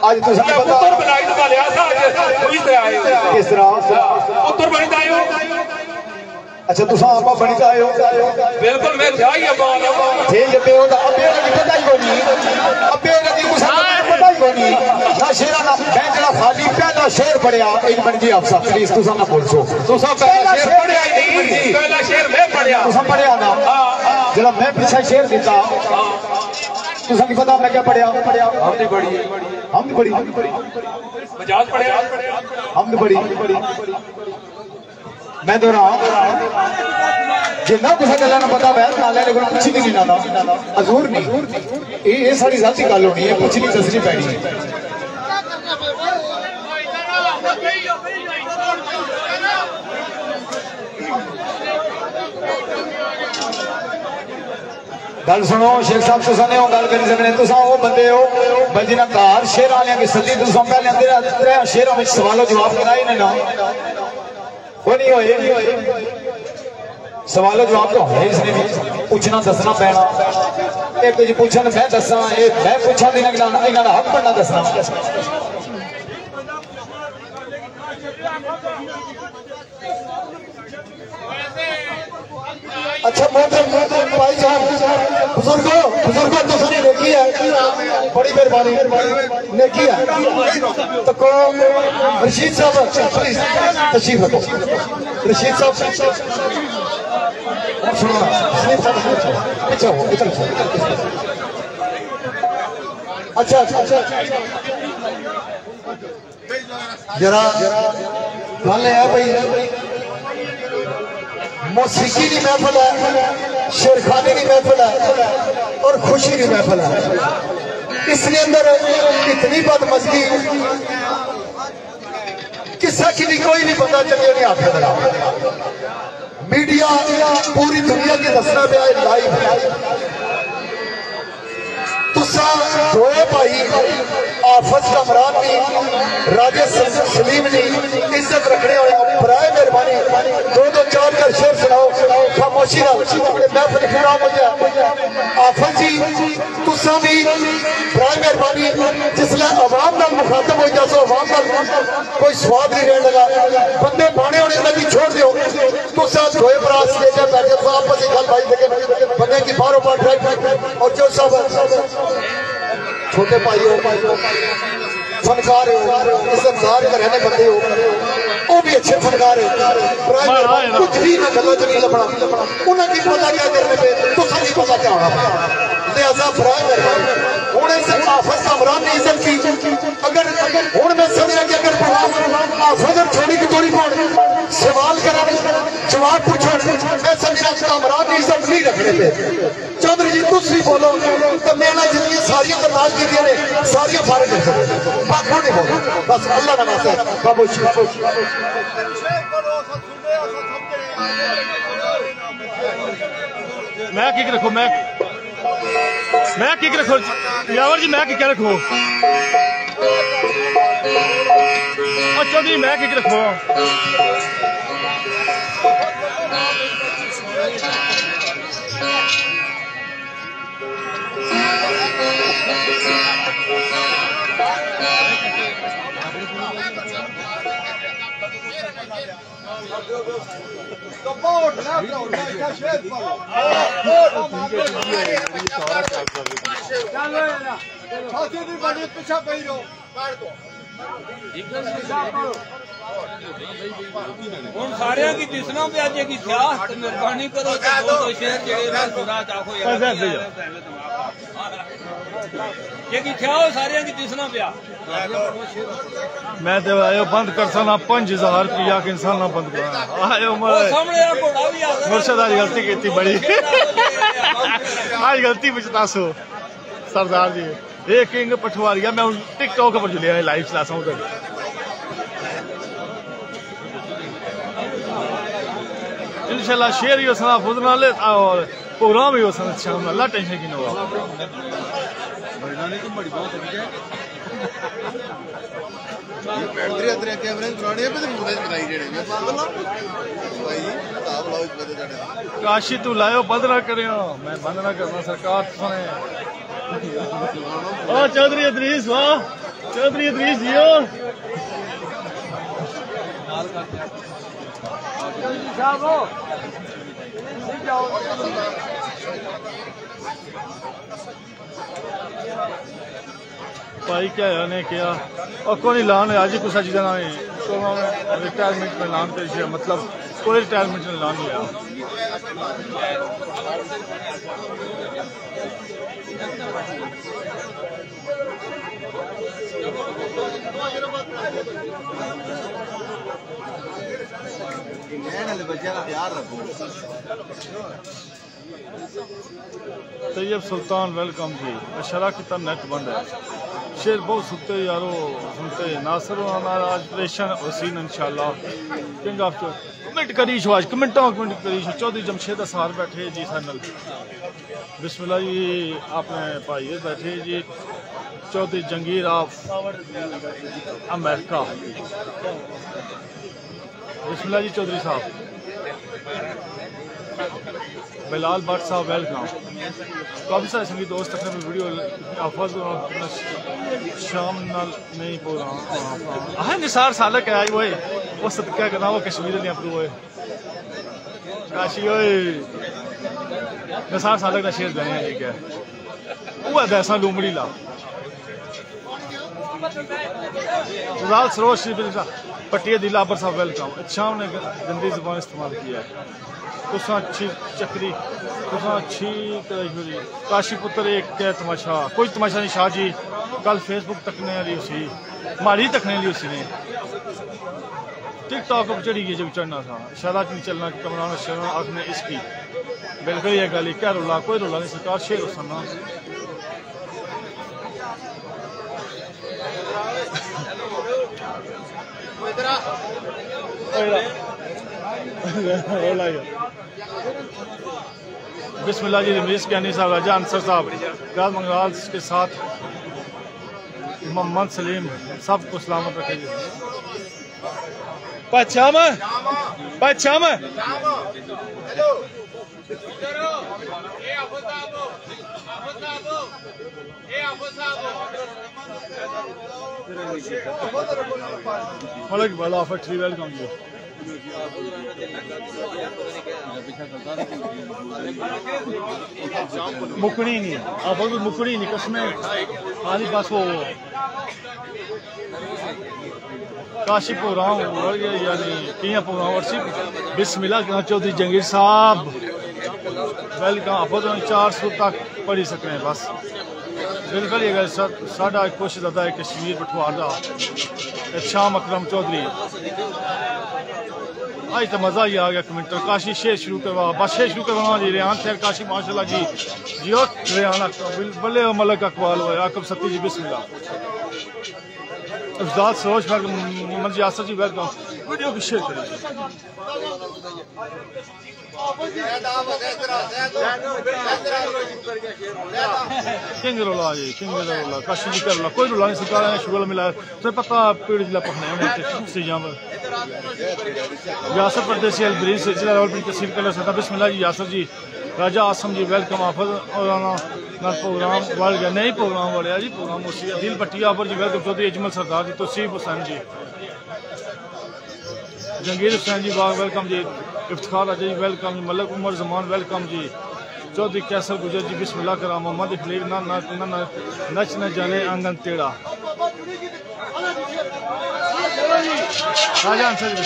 आज तो सब पता उत्तर बनाई तो लिया था आज इस तरह आए किस तरह उत्तर बनी आयो अच्छा तुसा आपा बनी आए हो बिल्कुल मैं क्या ही अब ठीक है तो अबे नहीं पता ही कोनी अबे नहीं कुछ पता ही कोनी ना शेरा ना मैं जरा खाली पहला शेर पढ़या एक मिनट जी आपसा प्लीज तुसा ना बोल सो तुसा पहला शेर पढ़या ही नहीं पहला शेर मैं पढ़या तुसा पढ़या ना जरा मैं पीछे शेर देता तुसा की पता मैं क्या पढ़िया हमने बड़ी हम बड़ी मजाज पड़े हम बड़ी मैं दोहराऊं जिन्ना कुछ गल्लां ना पता मैं नाले ने कुछ नहीं ना हजूर नहीं ये सारी जाती गल होनी है कुछ नहीं दसनी पैनी है गल सुनो शेख साहब तुसा ने गल करी सकने तुसा वो बंदे हो भाई जिन्हें घर शेर वाले की सदी तुसा पहले त्रै शेरों में सवालों जवाब कराए ना वो नहीं होए सवालों जवाब तो है इसने भी पूछना दसना पैना एक जी पूछन मैं दसा मैं पूछा इन्होंने हक बनना दसना अच्छा भाई साहब बुजुर्गों तो सारी नेकी है बड़ी मेहरबानी नेकी है तो को रशीद साहब प्लीज तशरीफ रखो रशीद साहब सुनो अच्छा हो अच्छा जरा गल है भाई मौसीकी की महफिल है शेरखानी की महफिल है और खुशी की महफिल है इसके अंदर इतनी बदमजगी किसा की भी कोई नहीं पता चलिए नहीं आखिर लगा मीडिया पूरी दुनिया की दसना पे लाइव तुसा दोए भाई आफत कमरान ने राजे सलीम ने इज्जत रखने वाले बराए मेहरबानी दो चार कर शेर सुनाओ खामोशी महफिल खराब हो जाए आफत जी तुसा भी बराए मेहरबानी जिसले अवाम नाल मुखातब हो जासो अवाम नाल कोई स्वाद नहीं रहने लगा बंदे माने होने लगी छोड़ दो तुसा दोए भरा स्टेज बैठे आपस गल भाई लेकिन बंदे की बारों बार और जो सब छोटे भाई हो फनकार हो इज्जतदार रहने बंदे हो वो भी अच्छे फनकार हो कुछ भी ना गलों च नहीं लभना उन्हें की पता क्या करने पे तुसा नहीं पता क्या होना लिहाजा फराज हूं इस आफत कमरान ने इज्जत की अगर हूं मैं समझा कि अगर आफत छोड़ी की तोड़ी पाने सवाल करा जवाब पूछो मैं समझा कमरान ने इज्जत नहीं रखने पे चौधरी जी तुम भी बोलो तो मेरा जितनी सारिया बर्दाश्त की सारिया फारे कर सकते बाकी नहीं बोलो बस अल्लाह का वास्ता खामोश मैं किक रखो मैं किक रखो यावर जी मैं किक रखो चौधरी मैं किक रखो सारे की दिसना पे अज की मेहरबानी करो दो शेर सुना चाहो सारे की दिसना पिया मैं आयो बंद कर सना 5000 रुपया के इंसान ना बंद कर आयो मुर्शद आज गलती की बड़ी आज गलती बचतासो सरदार जी एक किंग पठवारिया मैं टिकटॉक पर जुलिया लाइव चलासा हूं इंशाल्लाह शेर ही सना खुद ना ले और प्रोग्राम ही सना शाम अल्लाह टेंशन की ना हो बड़ी बहुत काशी तू लायो बंद ना करियो मैं बंद ना करना सरकार सुने चौधरी अदरीस वाह चौधरी अदरीस जियो भाई क्या है ने किया और कोई ऐलान है आज ही कुछ चीज़ें रिटायरमेंट में ऐलान कर मतलब कोई रिटायरमेंट ऐलान नहीं आया। तैयब सुल्तान वेलकम जी। अशरा की तरह नेट बंद है। शेर बहुत सुनते यारो सुनते नासर आज परेशान हसीन इंशाल्लाह किंग ऑफ कमेंट करीश आज कमेंटा कमेंट करीश चौधरी जमशेद असार बैठे जी सैनल बिस्मिल्लाह जी अपने भाई बैठे जी चौधरी जंगीर ऑफ अमेरिका बिस्मिल्लाह जी चौधरी साहब बिलाल भट्ट साहब वेलकम। काफ़ी सारे संगीत दोस्त अपने वीडियो आफज शाम नाल नहीं बोल रहा हाँ निसार सालक है आई वो सदका करना वो कश्मीर ने अपरू होए काशी ओए निसार सालक का शेर देने ठीक है वो ऐसा लूमड़ी ला लाल सरोज पट्टिया दिला पर साहब वेलकम। शाम ने गंदी जुबान इस्तेमाल किया है तुसा अच्छी चक्री तुसा अच्छी काशी पुत्र एक क्या तमाशा कोई तमाशा नहीं शाह जी कल फेसबुक तकने वाली उसी मारी तकने ली उसी ने टिकटॉक पर चढ़ी गई जब चढ़ना था शादा की चलना कमराना शर्मा आखने इसकी बिल्कुल ये गली क्या रोला कोई रोला नहीं सरकार शेर सुनना बिस्मिल्लाह जी रमीज ज्ञानी साहब राजा अंसर साहब गाज मंगलाल के साथ मोहम्मद सलीम सबको सलामत रखेगी। पच्छाम पच्छाम मलिक वाला फैक्ट्री वेलकम जी। मुकड़ी नहीं आप मुकड़ी नहीं कसमें आदि बस वो काशी प्रोग्राम यानी किया प्रोग्राम और सिर्फ बिस्मिल्लाह के चौधरी जंगीर साहब वेलकम आप 400 तक पढ़ी सकते हैं बस बिल्कुल ये साढ़ा कोशिश अदा है कश्मीर पठवाड़ा शाम अकरम चौधरी आज तो मज़ा ही आ गया कमेंटर काशी शेर शुरू करवा बस शेर शुरू करवा जी रेहान खैर काशी माशाल्लाह जी जियो रेहान बल्ले मलक अकबाल हुए आकब सती जी बिस्मिल्लाह अफजाल सरोज मोहम्मद यासर जी वेलकम वीडियो की शेयर करें किंग रोला जी किंग रोला काशी जी कर कोई रोला नहीं सरकार ने शुगर मिला तो पता पेड़ जिला पकने से यहाँ यासर परदेसी अलबरीन से जिला रावलपिंडी तहसील कलर सदा बिस्मिल्लाह जी यासर जी राजा आसम जी वेलकम आफर और प्रोग्राम वाल गया नहीं प्रोग्राम वाले जी प्रोग्राम उसी दिल पट्टिया पर जी वेलकम चौधरी अजमल सरदार जी तौसीफ हुसैन जी जंगीर हुसैन जी बाग वेलकम जी इफ्तिखार राजा जी वेलकम जी मलक उमर जमान वेलकम जी चौधरी कैसर गुजर जी बिस्मिल्लाह करा मोहम्मद इखलील ना नच न जाने आंगन टेढ़ा राजा अंसर जी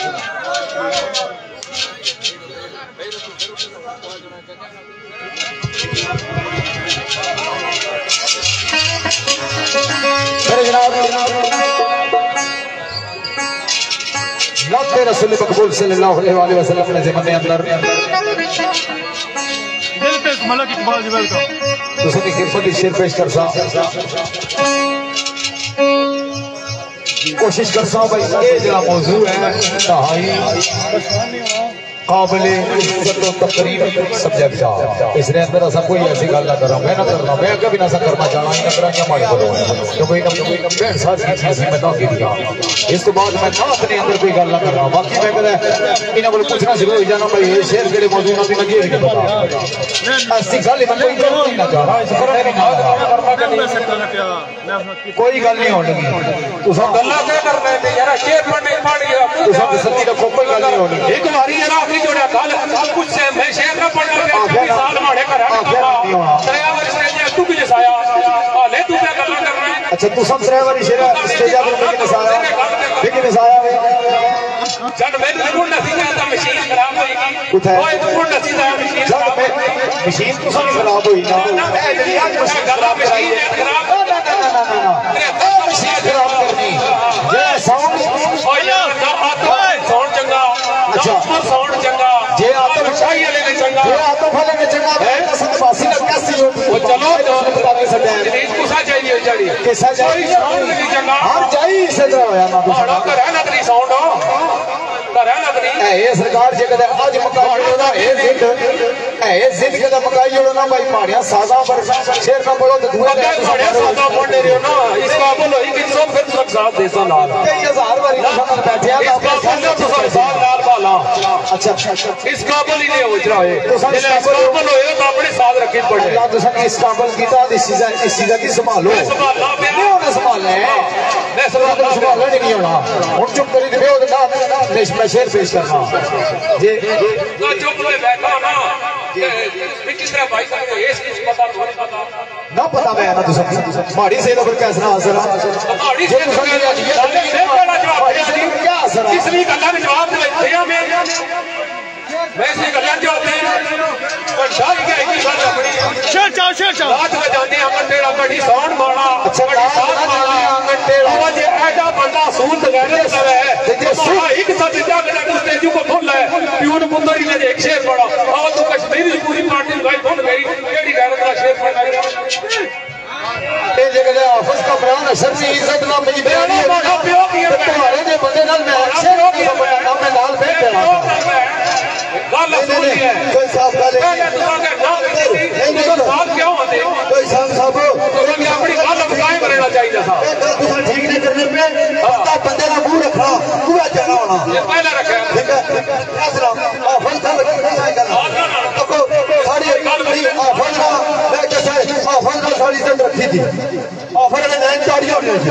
लफ्ज़ रसूल मकबूल सल्लल्लाहु अलैहि वसल्लम ने ज़माने अंदर दिल पे मलक इकबाल जी वेलकम तो सुनी खिदमत शेर पेश कर सा कोशिश कर सा भाई ये जो मौजू है इंतहाई काबिले तकरीब सब्जेक्ट इसने अंदर ऐसा कोई ऐसी गल ना करा मैं ना करना मैं कभी ना करना चाहना इन तरह माड़ी बोलो तो कोई मैं ना की इस तो बाद मैं ना अपने अंदर कोई गल ना करना बाकी मैं कहता इन्होंने को पूछना शुरू हो जाना भाई ये शेर केड़े मौजूद ना लगे नहीं पता ऐसी गल मैं कोई नहीं ना चाहना कोई गल नहीं होनी तुसा गल्ला क्या करना है यार शेर पढ़ने पड़ गया तुसा सच्ची रखो कोई गल नहीं होनी एक बारी यार जोड़ा कल कुछ से मैं शेर ना पढ़ के साल माड़े घर ड्राइवर स्टेज तू भी जसाया हाले तू क्या गल्ला कर रहा है अच्छा तू सब ड्राइवर शेर स्टेज पर लेके नसाया जब मैंने तो नहीं जाता मशीन खराब होगी कुछ है ओए तो नहीं जाता मशीन खराब मशीन तो सारी खराब हुई ना ए जल्दी आज मशीन खराब कराई खराब ना मशीन खराब करनी ये साउंड ओ यार साउंड चंगा अच्छा साउंड चंगा जे आतो चाहिए लेने चंगा जे आतो फले ने चंगा है सब वासी का कैसी हो वो चलो बता के सदा जनीत कुसा चाहिए जड़ी कैसा कोई साउंड नहीं चंगा हम जाई से तो होया ना बड़ा कर है ना तेरी साउंड कर है ना तेरी ए सरकार जे कदे आज मकाई जोड़ा ए जिद कदे मकाई जोड़ा ना भाई माड़िया सादा पर शेर का बोलो तो धुआं दे माड़िया सादा बोल रहे हो ना इसका बोलो ही कि सब फिर सब साथ देसा लाल कई हजार बारी समझ बैठे आप इसका बोलो तो सब साथ लाल वाला अच्छा इसका बोल ही नहीं हो रहा है इसका बोलो ये तो अपने साथ रखे पड़े अल्लाह तो सब इस काबल की था इस चीज की संभालो संभालना नहीं होना संभालना मैं संभालना नहीं होना हम चुप करी दे ना मैं शेर पेश करना जे तो चुप में बैठो ना ये किस तरह भाई साहब को ये चीज पता थोड़ी पता ना पता मैं ना तो सब माड़ी से तो फिर कैसा असर माड़ी से तो क्या असर है इसलिए गल्ला में जवाब दिया मैं इसलिए गल्ला जवाब दे पंडा क्या है कि बात अपनी शेर चाओ रात में जाने आंगन टेढ़ा बड़ी साउंड मारा अच्छा बड़ी साउंड मारा आंगन टेढ़ा आज ऐसा बंदा सूंद गए सब है ये सारा एक साथ जा के उस तेजू को धुल है प्यून मुंदरी ने एक शेर पड़ा और तो कश्मीरी पूरी पार्टी भाई धुल गई केड़ी गैरत का शेर पड़ा ये जगह ऑफिस का प्राण असर से इज्जत ना मेरी बेटी मारा पियो की तुम्हारे जे बंदे नाल मैं शेर की समझना मैं लाल बैठ गया गल सुनी है कोई साहब गाले नहीं साहब क्यों होते कोई साहब तो अपनी गल कायम रहना चाहिए था तुम ठीक नहीं करने पे बंदा बंदे का मुंह रखना पूरा जाना होना ये पहले रखा ठीक है ऐसा ऑफिस का नहीं करना तो सारी गल ऑफिस का मैं कैसे ऑफिस का सारी इज्जत रखी थी ऑफिस में नैन चाड़ी होनी थी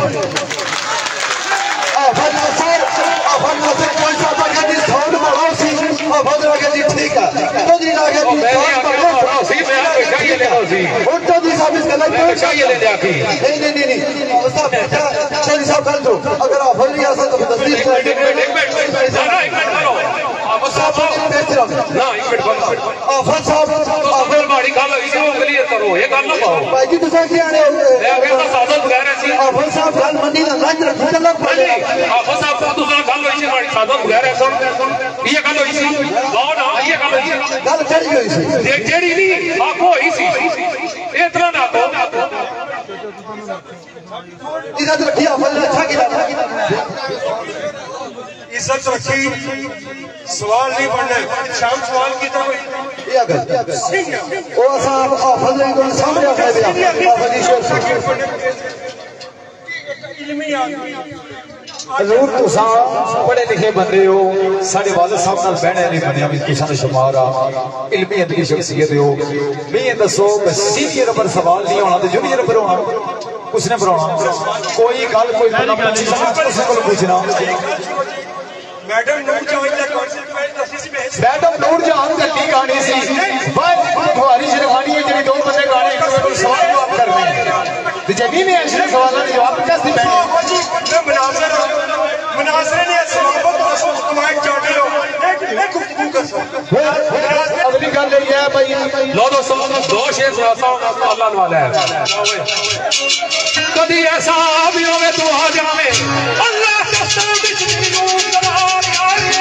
ऑफिस का सर ऑफिस का सर कोई सा बात नहीं साउंड बढ़ाओ सी ऑफिस का कहती ठीक है तो नहीं लगे मैं सी मैं चाहिए ले लो सी और तो जी साहब इसका लाइक चाहिए ले लिया की नहीं साहब चलिए साहब कर दो अगर ऑफर नहीं आ सकता तो तस्दीक कर एक मिनट करो आप साहब ना एक मिनट ऑफर साहब ऑफर बाड़ी गल इसे क्लियर करो ये गल ना पाओ भाई जी तुसा क्या आने मैं कहता सादत बगैर ऐसी ऑफर साहब गल मंडी ना लाइन रखो चलो आप साहब तो दूसरा गल इसे बाड़ी सादत बगैर ऐसा ये गल इसी लाओ ना ये गल इसी गल करी गई सी जेड़ी नहीं आखो इसी इतना ना को इज्जत रखी ऑफर अच्छा किया इज्जत रखी सवाल नहीं पढ़ना शाम सवाल की तो ये गल ओ साहब ऑफर नहीं तो सामने आ गया ऑफर की शेर इल्मी आदमी हजूर तुसा बड़े लिखे बंदे हो साडे वालिद साहब नाल बहने नहीं बनिया भी तुसा ने शुमार आ इल्मी अदबी शख्सियत हो मैं दसो सीनियर पर सवाल नहीं होना तो जूनियर पर होना उसने पढ़ाना कोई गल कोई बंदा पूछना को पूछना मैडम नूर जहां का कॉन्सेप्ट मैडम नूर जहां गड्डी गानी सी भाई तुम्हारी शेरवानी है जेडी दो बंदे गाने एक सवाल जवाब करने ते जदी ने ऐसे सवालों के जवाब कैसे बैठे मुनाजरे ने सवाबत और तुम्हारे चाटे हो एक गुफ्तगू कर सकते अगली गल ये है भाई लो दोस्तों दो शेर सुनाता हूं अल्लाह वाला है कभी ऐसा भी होवे तू आ जावे अल्लाह कसम बिच नूर जलाल यारे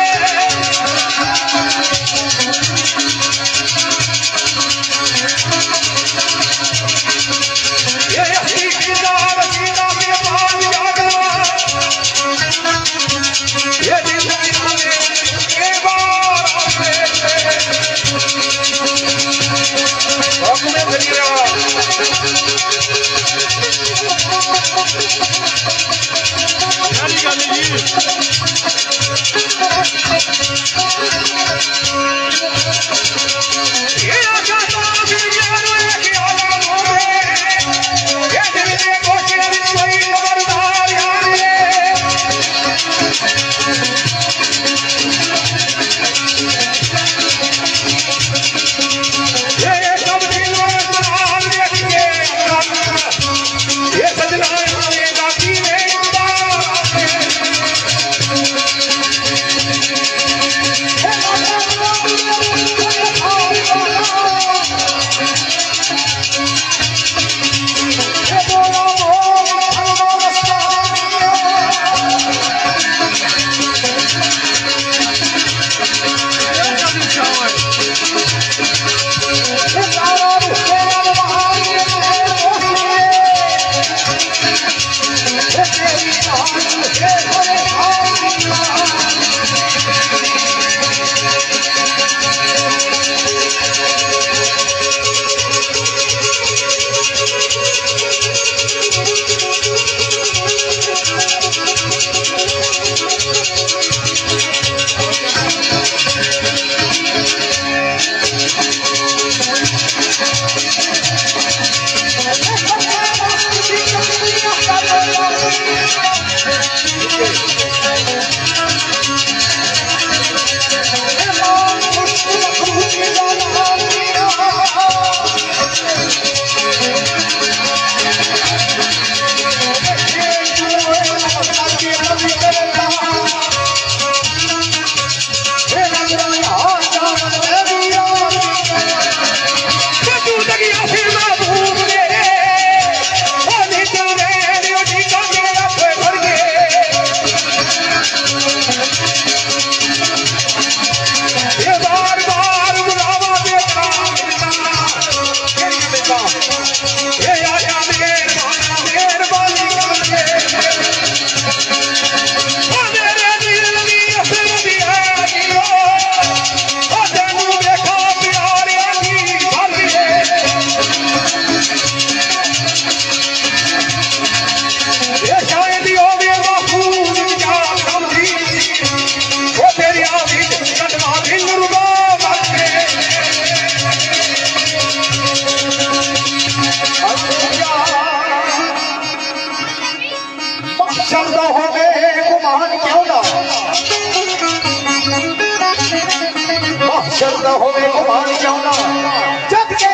ये हकीकी दार सीना के पाल जागा ये दिल में के बार अपने खलीरा शब्द होवे कुमार जाना जग के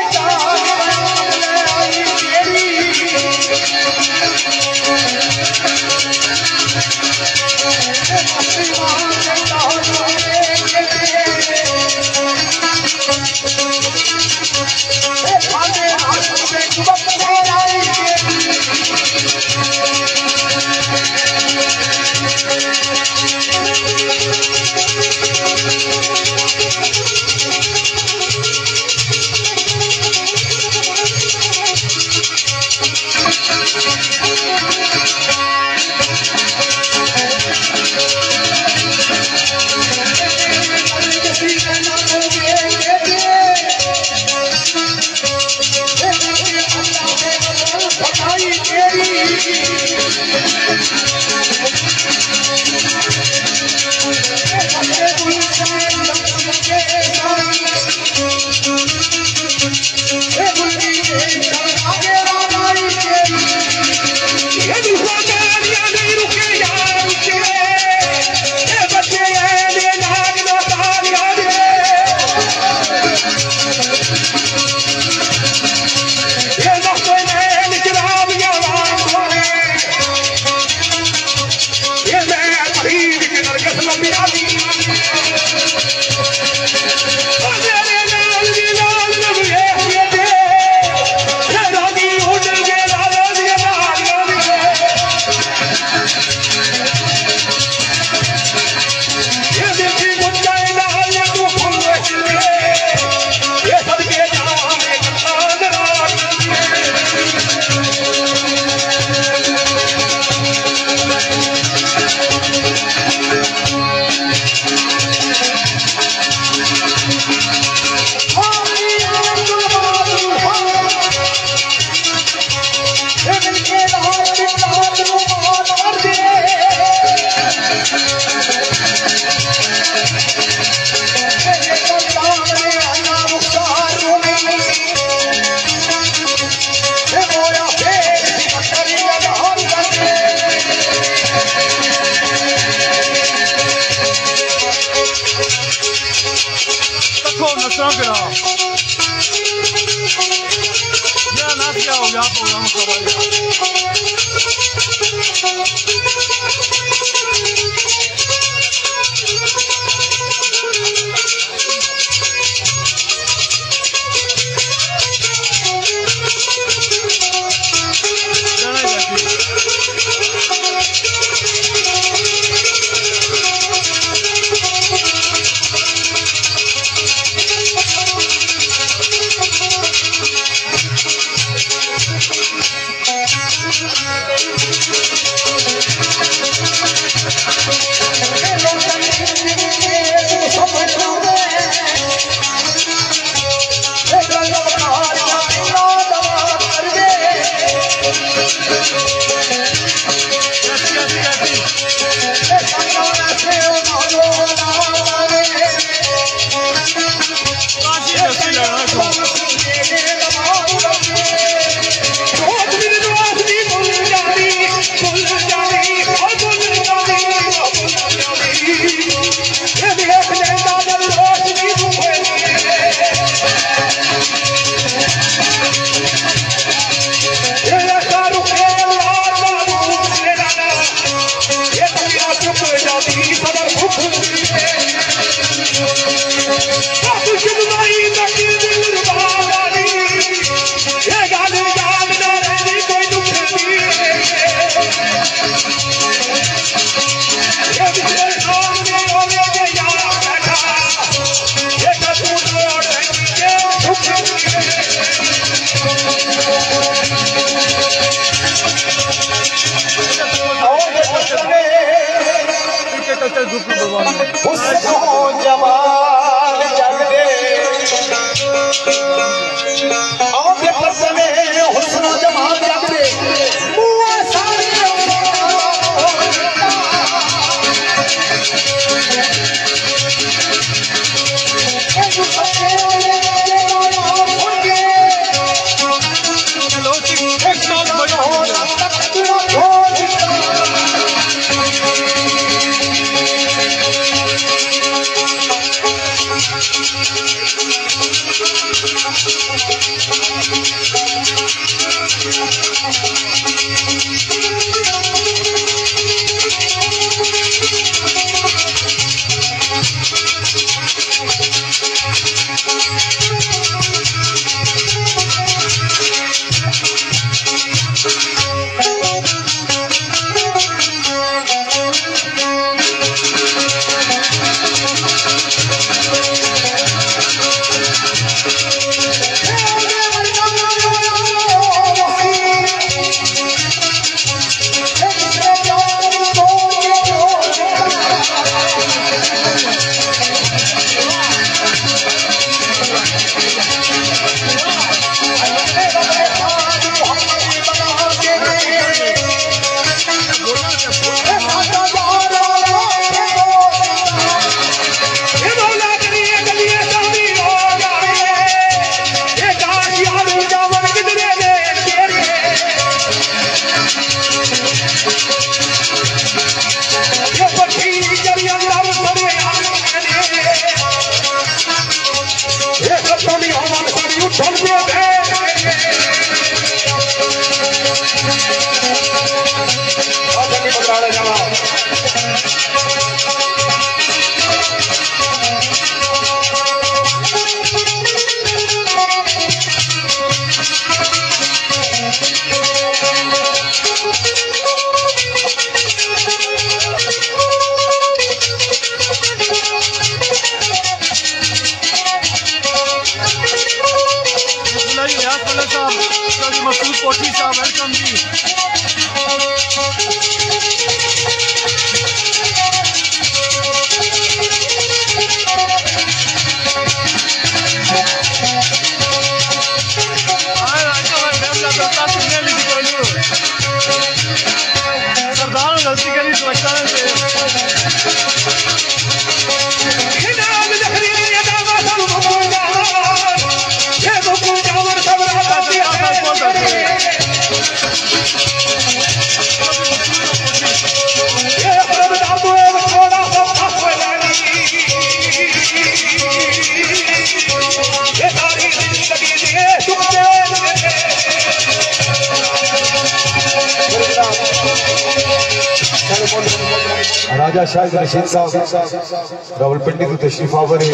राजा शाहिद रशीद साहब रावलपिंडी तो तशरीफ आवरे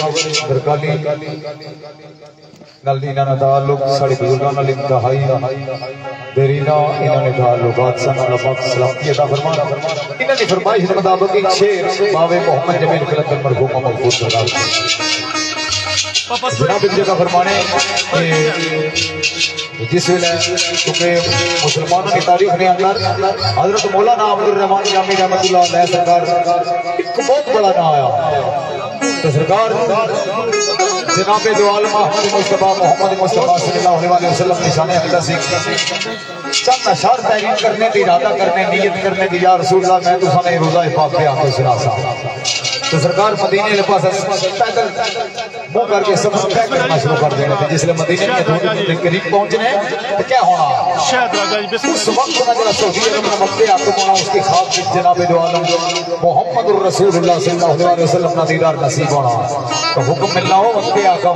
दरकाली नाल इन्हां दा ताल्लुक साडे बुजुर्गां नाल इंतहाई देरीना इन्हां ने ताल्लुकात सन अल्लाह पाक सलामती अता फरमाना इन्हां दी फरमाइश के मुताबिक एक शेर बावे मोहम्मद जमील कलंदर मरहूम महफूज सरदार जनाब एक जगह फरमाने जिस वेले क्योंकि मुसलमानों की तारीख ने अंदर हजरत मौलाना अब्दुल रहमान जामी रहमतुल्लाह अलैह सरकार एक बहुत बड़ा नाम आया तो सरकार जनाब दो आलम अहमद मुस्तफा मोहम्मद मुस्तफा सल्लल्लाहु अलैहि वसल्लम निशाने अक़ीदा से चंद अशआर तहरीर करने की इरादा करने नियत करने की या रसूल अल्लाह मैं तो सामने रोजा पाक पे आके सुना सा तो सरकार मदीने के पास पैदल मुंह करके सब तय करना शुरू कर देने थे जिसले मदीने के थोड़े करीब पहुंचने तो क्या होना उस वक्त का जरा सऊदी अरब में मक्के आके होना उसकी खाब में जनाब दो आलम मोहम्मद रसूलुल्लाह सल्लल्लाहु अलैहि वसल्लम का दीदार नसीब होना तो हुक्म मिलना हो मक्के आका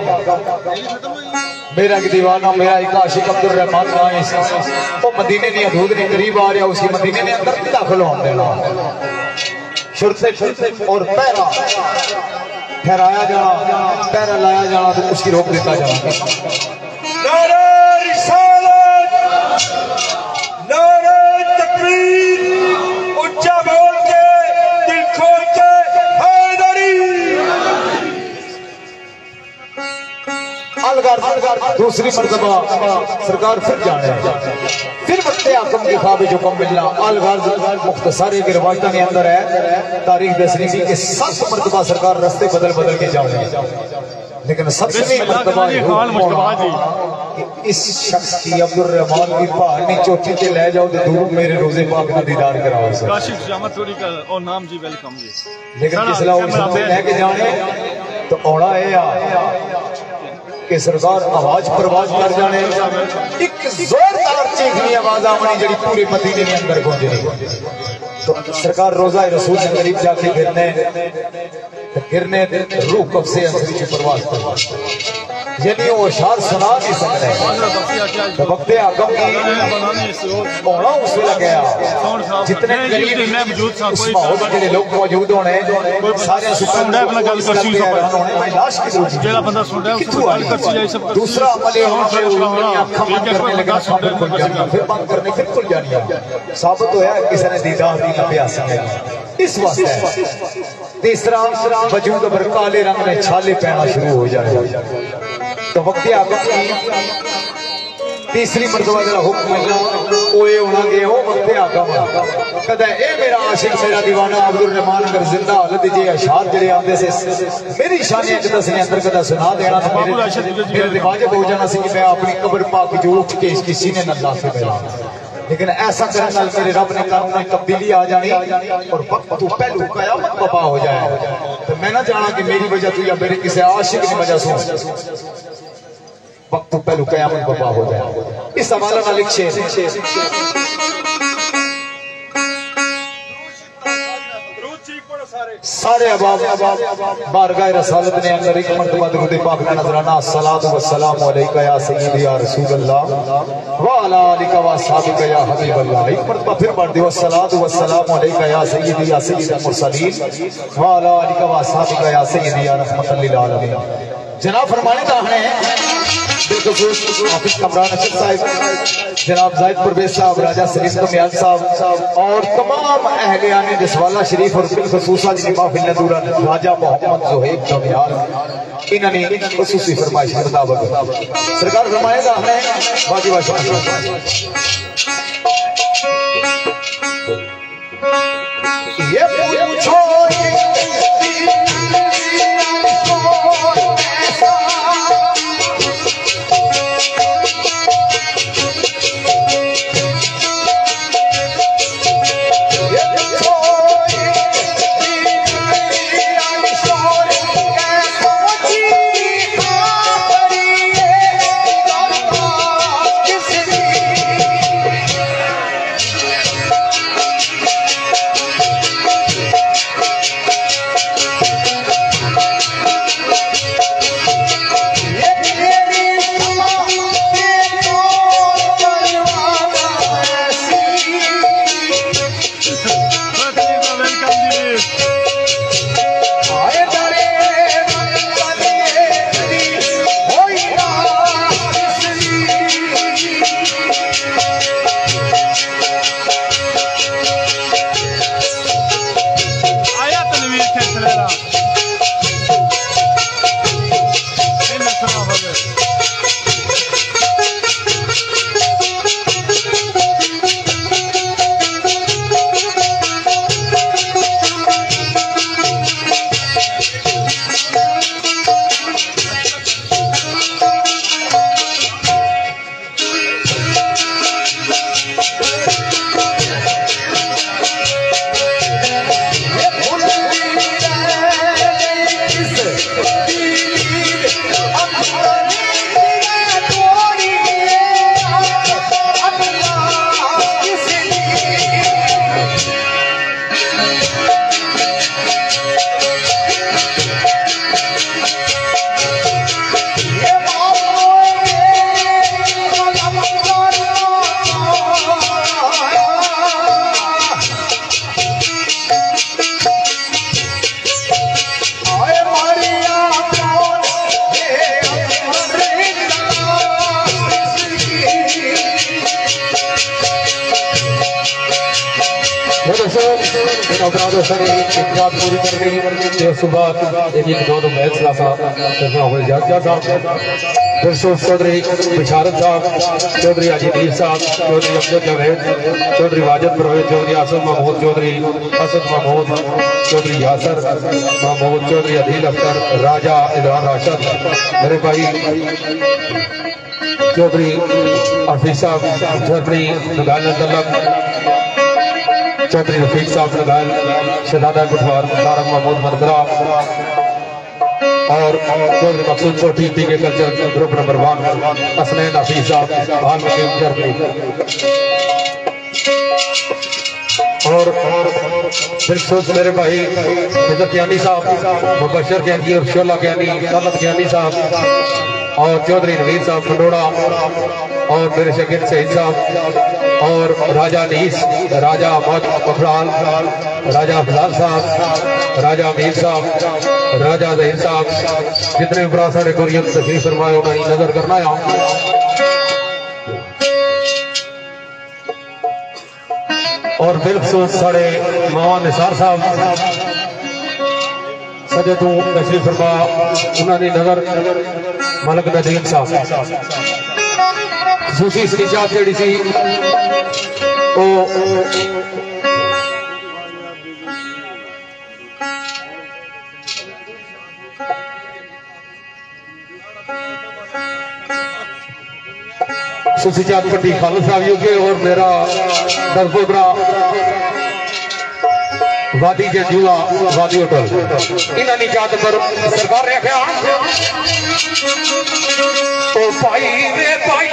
मेरा की दीवाना मेरा एक आशिक अब्दुल रहमान नाम वो मदीने की हदूद ने करीब आ रहा उसकी मदीने ने अंदर दाखिल होने देना शुरते और पैरा ठहराया जाना, पैरा लाया जाना तो उसकी रोक देता जाना। नारे रिसालत, नारे तकबीर, ऊंचा बोल के दिल खोल के हैदरी। अलगर दूसरी मर्तबा सरकार फिर जाने, फिर बत्ते आकम के ख्वाब जो कम मिलना। अलगर मुख्तसर के रवायतों के अंदर है, तारीख दसनी थी कि 7 मर्तबा सरकार रास्ते बदल बदल के जाने, लेकिन सबसे मर्तबा इस शख्स की अब्दुल रहमान की पहाड़ी चोटी से ले जाओ तो दूर मेरे रोजे पाक का दीदार कराओ सर। काशिफ जामत थोड़ी का और नाम जी वेलकम जी। लेकिन किसला उस लेके जाने तो औड़ा है कि सरकार आवाज परवाज कर जाने, एक जोरदार चीखनी आवाज आवनी जड़ी पूरे मदीने के अंदर गूंजनी। तो सरकार रोजा रसूल के करीब जाके गिरने रूह कब से अंसरी की परवाज कर, यानी वो शार सुना नहीं सकते। तो वक्त आगम की औड़ा उस वेला गया, जितने करीब उस माहौल में जिहड़े लोग मौजूद होने सारे दूसरा अमल करने लगा, फिर बंद करने फिर खुल जानी। साबित होया किसी ने दीदार दी प्यासी है इस वास्ते। तीसरा वजूद पर काले रंग में छाले पैना शुरू हो जाए। तो वक्त आगम की तीसरी मर्तबा जरा हुक्म मिलना ओए होना गए हो वक्त आगम कदा ए मेरा आशिक मेरा दीवाना अब्दुल रहमान अगर जिंदा हालत जे अशार जड़े आंदे से मेरी शानियां कदा से अंदर कदा सुना देना तो मेरे रिवाज हो जाना सी कि मैं अपनी कब्र पाक जो उठ के इसकी सीने न ला के मिला। लेकिन ऐसा करने नाल मेरे रब ने कानून में तब्दीली आ जानी और वक्त तू पहलू कयामत बपा हो जाए। तो मैं ना जाना कि मेरी वजह तू या मेरे किसी आशिक की वजह से वक्त तू पहलू कयामत बपा हो जाए। इस हवाले नाल एक शेर सारे अबाब बारगाह रसालत ने अंदर एक मर्तबा दुरूद पाक का नजराना अस्सलातु वस्सलामु अलैका या सय्यदी या रसूल अल्लाह व अला आलिका व अस्हाबिका या हबीब अल्लाह। एक मर्तबा फिर पढ़ दियो अस्सलातु वस्सलामु अलैका या सय्यदी या सय्यदुल मुरसलीन व अला आलिका व अस्हाबिका या सय्यदी या रहमतल लिल आलमीन। जनाब फरमाने का है हाफिज कमरान अशद साहब, जनाब जाहिद परवेज साहब, राजा सलीम कमियाल साहब और तमाम अहले आने जसवाला शरीफ और बिलखसूस आज महफिल नदूरा राजा मोहम्मद ज़ुहैब कमियाल इन्होंने खुसूसी फरमाइश के मुताबिक सरकार फरमाएगा है बाकी भाषा ये पूछो इन अपराधों से इजाजत पूरी कर दी सुबह एक दोनों मैच फिर चौधरी बिशारत साहब, चौधरी अजीदीर साहब, चौधरी अब्दुल जवेद, चौधरी वाजिद परवेज, चौधरी आसफ महमूद, चौधरी असद महमूद, चौधरी यासर महमूद, चौधरी अदील अख्तर, राजा इमरान राशिद, मेरे भाई चौधरी हफीज साहब, चौधरी नगाल तलक, चौधरी रफीक साहब नगाल, शहजादा कुठवार, तारक महमूद मदगरा और चौधरी मकसूद चोटी पी के culture group number 1, Hasnain Hafeez साहब हाल में और बिल्कुल मेरे भाई इज्जत यानी साहब, मुबशर ज्ञानी और शोला ज्ञानी, तलत ज्ञानी साहब और चौधरी नवीर साहब खंडोड़ा और मेरे शकील सईद साहब और राजा नीस, राजा अहमद अफरान, राजा अफजाल साहब, राजा अमीर साहब, राजा जहीर साहब, जितने उपरा साढ़े कुरियत तशरीफ फरमाए उन्हें नजर करना है। और बिल्कुल साढ़े मावा निसार साहब सजे तू तशरीफ फरमा उन्होंने नजर मलक नदीम साहब खसूसी सनीचात जी सी सुसीचात पट्टी खालिद साहब यूके और मेरा दरगोबरा वादी जंजुआ वादी होटल इन्होंने चाहत पर सरकार ने आख्या ओ भाई वे भाई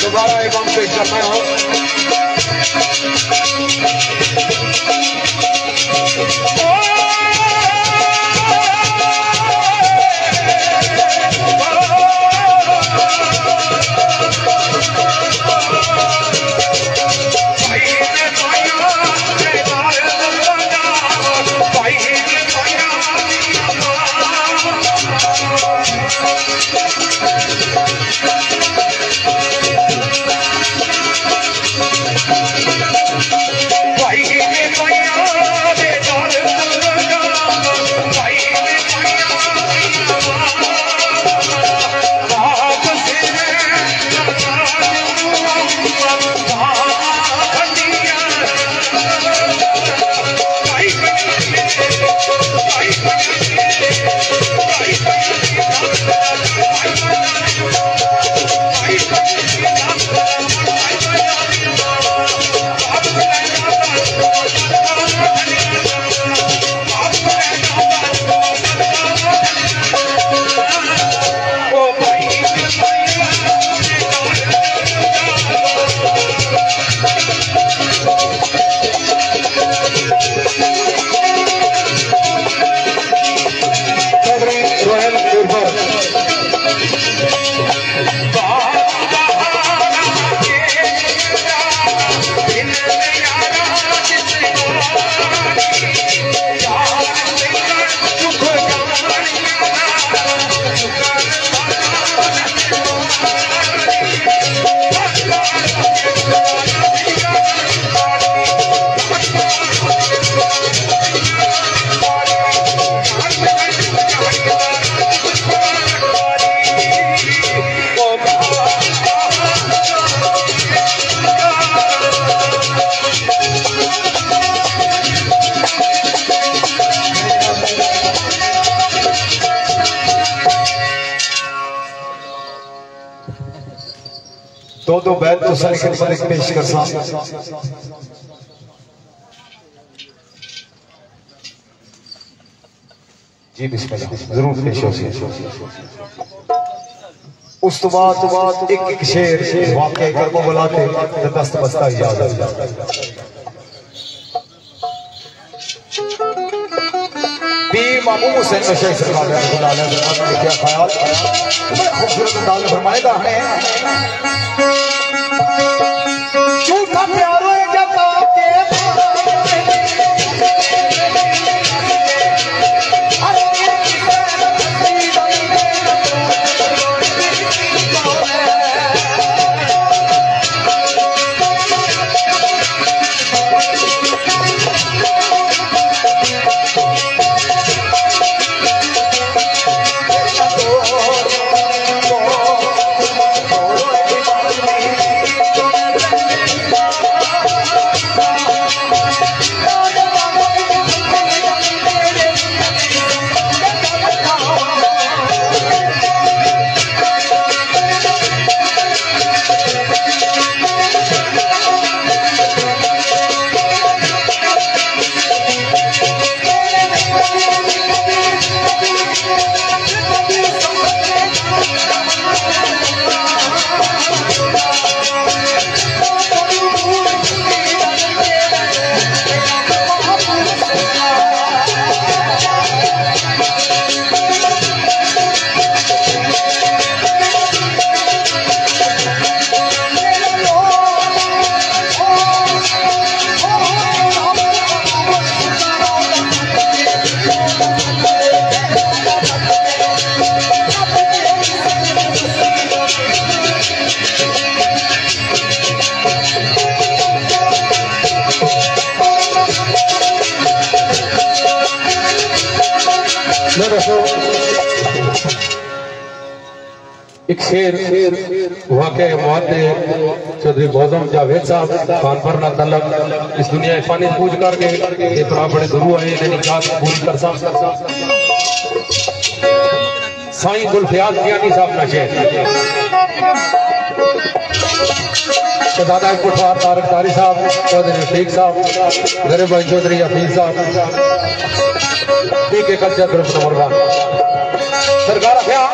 दोबारा एक हम पेश करना है। दो बैत तो सारी खिदमत पेश कर सा। जी बिस्मिल्लाह जरूर पेश हो सी। उस तो बाद एक एक शेर वाक़या कर्मो बुलाते दस्त बस्ता इजाजत। पीर मामूद हुसैन शेख सरकार ने क्या ख्याल खूबसूरत अंदाज में फरमाएगा हमें झूठा प्यार जता के एक शेर वाक़े मुहद्दे चौधरी मौज़म जावेद साहब खान पर ना तलब इस दुनिया फानी पूज करके ये बड़ा बड़े गुरु आए इन्हें जात पूरी कर सा साईं गुलफियाज कियानी साहब ना शेर दादा कुठवार तारक तारी साहब चौधरी रफीक साहब गरीब भाई चौधरी हफीज साहब के कल्चर ग्रुप नंबर 1 सरकार क्या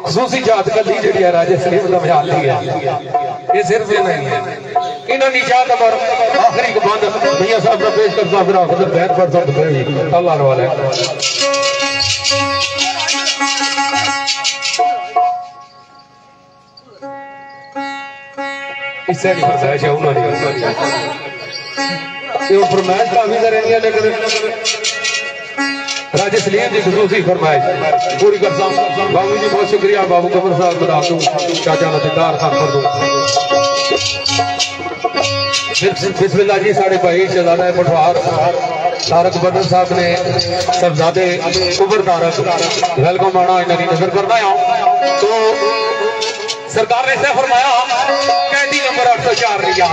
खसूसी जात कली जी राजे सलीम का ख्याल नहीं है, ये सिर्फ ये नहीं है। इन्होंने निशात अमर आखिरी कमांड भैया साहब का पेश करता फिर आखिर बैठ पर सब अल्लाह वाले इससे नहीं फरमाइश है उन्होंने ये फरमाइश काफी करेंगे लेकिन राजे सलीम की खसूसी फरमाइश पूरी करता हूँ। बाबू जी बहुत शुक्रिया, बाबू कमर साहब बता दूँ, चाचा नतीदार खान कर दूँ। बिस्मिल्लाह जी साढ़े भाई शहजादा पठवार तारक बदर साहब ने सबजादे कुबर तारक वेलकम आना इन्हें नजर करना है। तो सरकार ने इसे फरमाया कैदी नंबर 804 लिया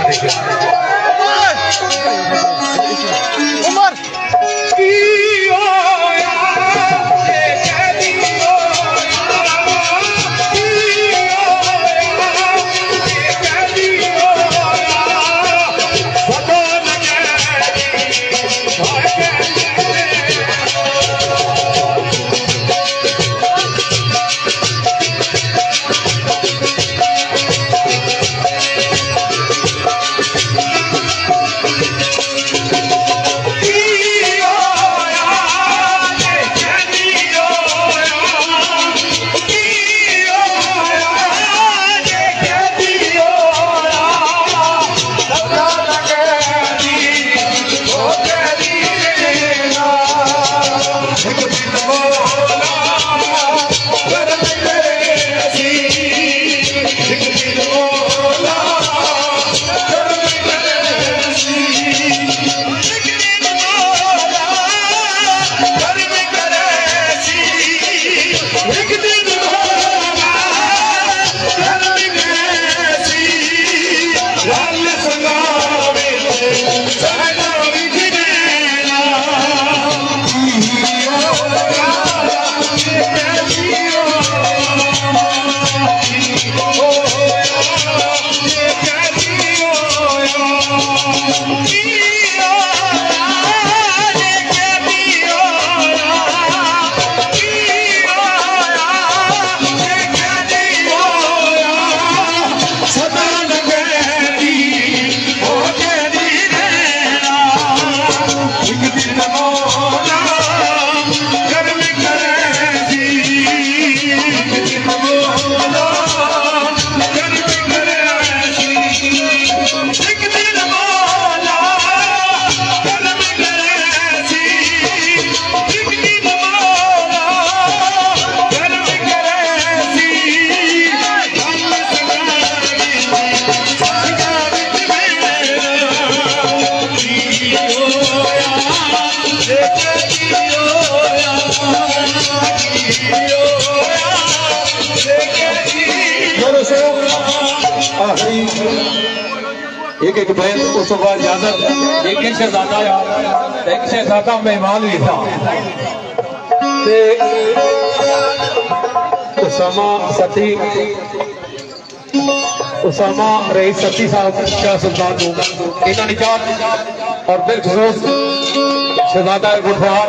एक बैल उस बाद इजाजत एक शहजादा एक शहजादा मेहमान भी था उसामा रईस सती साहब शाह सुल्तान इन्होंने निजात और बिलखसूस शहजादा गुठवार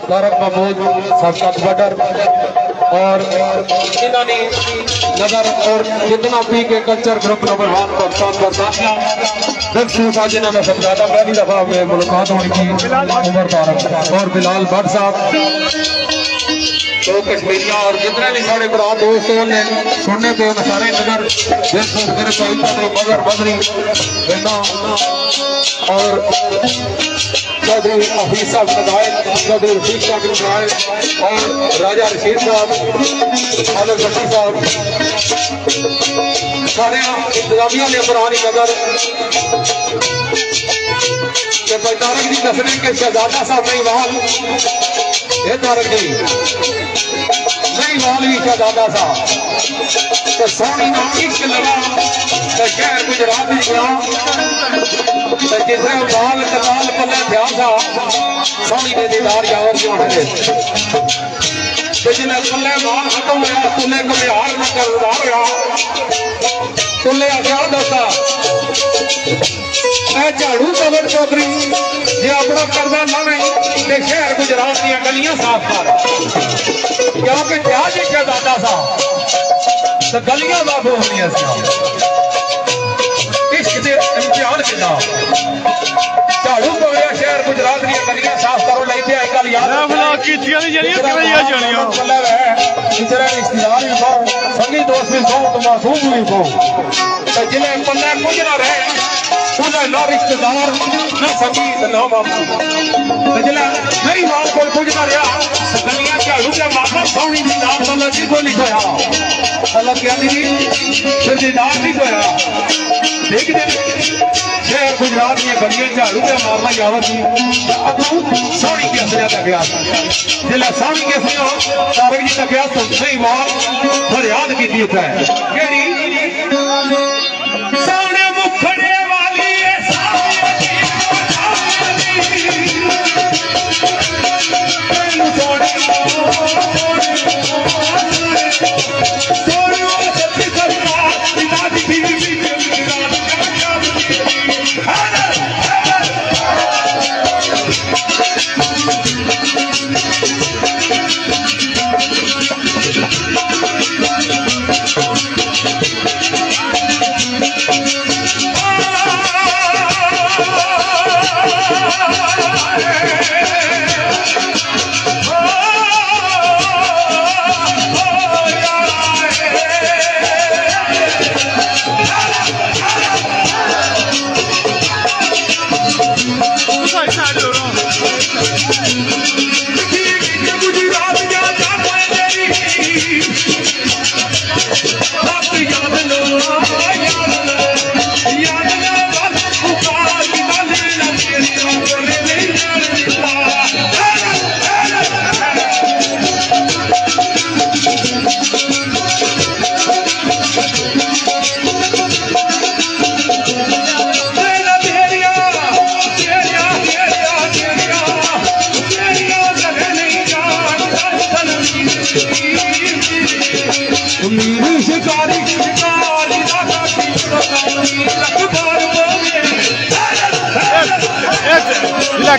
तारक महमूद सबकत बटर और इन्होंने नजर और जितना पी के कल्चर ग्रुप नंबर 1 पाकिस्तान का बिलखसूस आज इन्होंने समझाता पहली दफा में मुलाकात होने की उमर तारक और बिलाल भट्ट साहब तो कश्मीरिया और जितने भी साढ़े बड़ा दोस्त ने सुनने पे सारे नजर मगर बदरी और चौधरी हफीज साहब नदायत चौधरी रफीक साहब नदायत और राजा रशीद साहब आलम बशीर साहब सारे इंतजामिया ने पुरानी नजर तारक जी दसने के शहजादा साहब नहीं वाल ये तारक जी नहीं वाल भी शहजादा साहब तो सोनी ना इश्क लगा तो शहर गुजरात तो जिसे बाल कलाल पल्ले ध्यान था सोनी ने दीदार यावर जो है तो जिन्हें पल्ले बाल खत्म हुआ तुले को बिहार में करदार रहा तुले आख्या दसा झाड़ू कवर चौधरी जे अपना करदा लवे ते शहर गुजरात दी गलियां साफ कर क्योंकि क्या लिखा दादा सा तो गलियां साफ होनियां सी इश्क दे इम्तिहान किदा झाड़ू पवया शहर गुजरात दी गलियां साफ करो लेके आई गल याद कीतियां नहीं जड़ियां कराइयां जानियां तेरा रिश्तेदार भी पाओ संगी दोस्त भी पाओ तो मासूम भी पाओ तो जिन्हें पल्ले कुछ ना रहे उन्हें ना रिश्तेदार ना संगी ना बापू तो जिन्हें मेरी मां को कुछ ना रहा गलियां झाड़ू के माता सोनी दी नाम अल्लाह जी को नहीं होया अल्लाह क्या दी रिश्तेदार नहीं होया देख दे शहर गुजरात दी गलियां झाड़ू के मारना यावत थी सोनी के असलियत का गया जिले सोनी के असलियत तारक जी का गया तो नहीं मां फरियाद की थी है केड़ी सोने मुखड़े वाली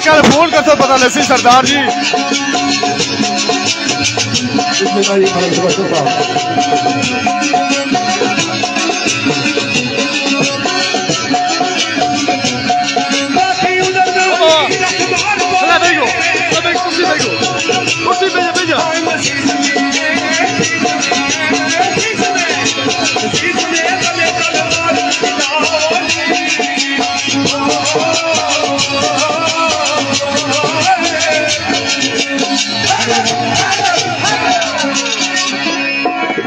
कल फोन कर तो पता लसी सरदार जी कुर्सी भेजा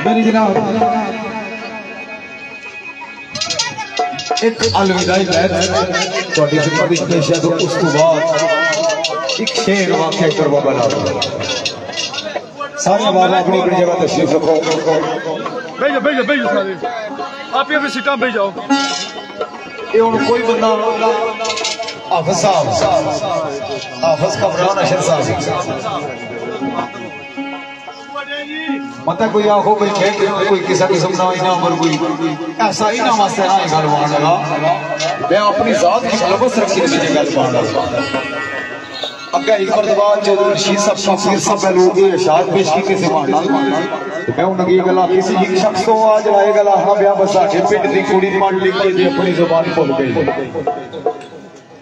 मेरी जनाब एक अलविदाई लहर थोड़ी जिम्मेदारी पेश है तो उस बाद एक शेर वाक़या करवा बना सारे बाबा अपनी अपनी जगह तशरीफ रखो भेजो सारे आप ये सीटा भेज जाओ ये उन कोई बंदा हाफिज साहब हाफिज कमरान अशर साहब मत कोई आखो भाई कोई किसा किस्म का इनाम और कोई ऐसा इनाम वास्ते ना गल मान लगा मैं अपनी जात की मुलबस रखी थी गल मान लगा अगे एक मरतबा चौधरी रशीद साहब पीर साहब लोग इरशाद पेश की से मानना मैं उन्हें ये गला किसी एक शख्स को आज लाए गला हां ब्याह बसा के पिंड दी कुड़ी मान लिख के दी अपनी जुबान भूल गई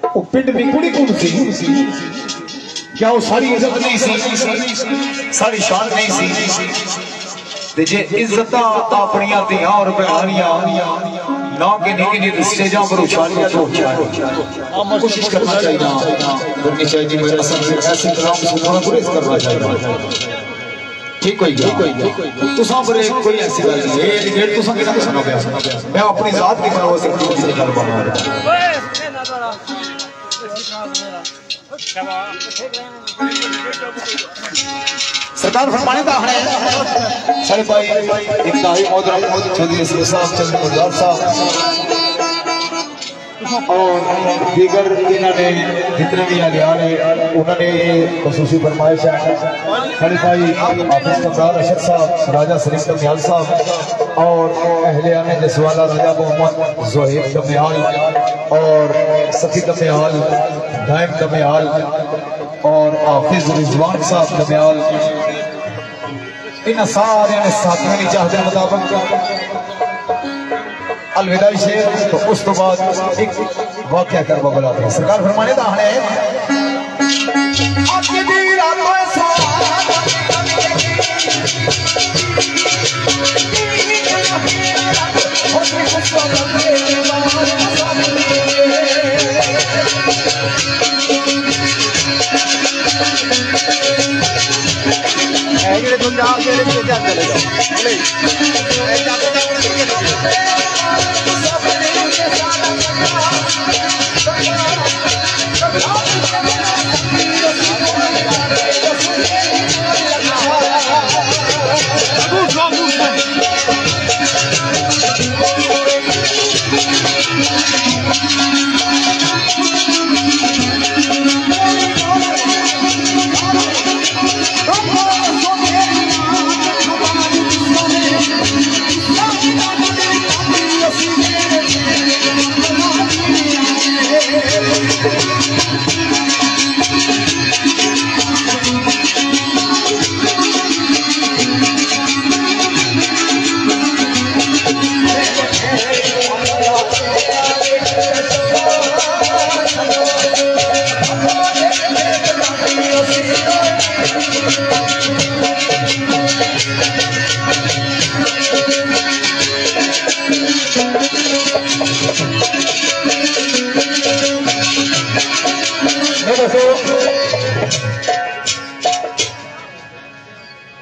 वो पिंड दी कुड़ी कौन सी क्या वो सारी इज्जत नहीं सी सारी शान नहीं सी ते जे इज्जत अपनी धियां और भैणां ना कि नहीं स्टेजा पर उछालिया तो कोशिश करना चाहिए करनी चाहिए मेरा सबसे ऐसे कलाम सुनना गुरेज करना चाहिए ठीक होई तुसा पर कोई ऐसी गल नहीं है ये डेढ़ तुसा कितना सुना गया मैं अपनी जात की परवाह से किसी गल बना सरकार फरमाने का है सारे भाई एक दाई मोहतरम चौधरी साहब चंद्र गुलजार साहब और दीगर इन्होंने जितने भी अलियान है उन्होंने ये खसूसी फरमाइश है खलीफाई हाफिज कमरान अशद साहब, राजा सलीम कमियाल साहब और अहले आने जसवाला राजा मोहम्मद जोहेब कमियाल और सफी कमियाल, दायम कमियाल और हाफिज रिजवान साहब कमियाल, इन सारे ने साथियों की चाहते के मुताबिक अलविदाई शेर। तो उस तो बाद एक वाक़या करवा बुलाते हैं सरकार फरमाने दा है आपकी दी रात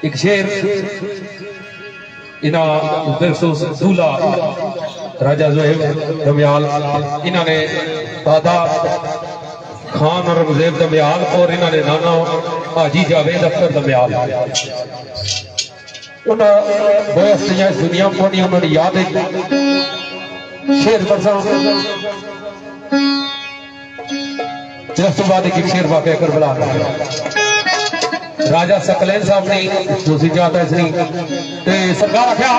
एक शेर इना दूल्हा राजा जोहेब दमियाल इन्होंने दादा खान और मुजेब दमियाल और इन्होंने नाना हाजी जावेद अख्तर दमियाल उन्होंने दुनिया को नहीं उन्होंने याद है शेर बरसा जिस तो बाद एक शेर वाक़या कर बुला राजा सकलैन साहब ने दूसरी जाता है सरकार क्या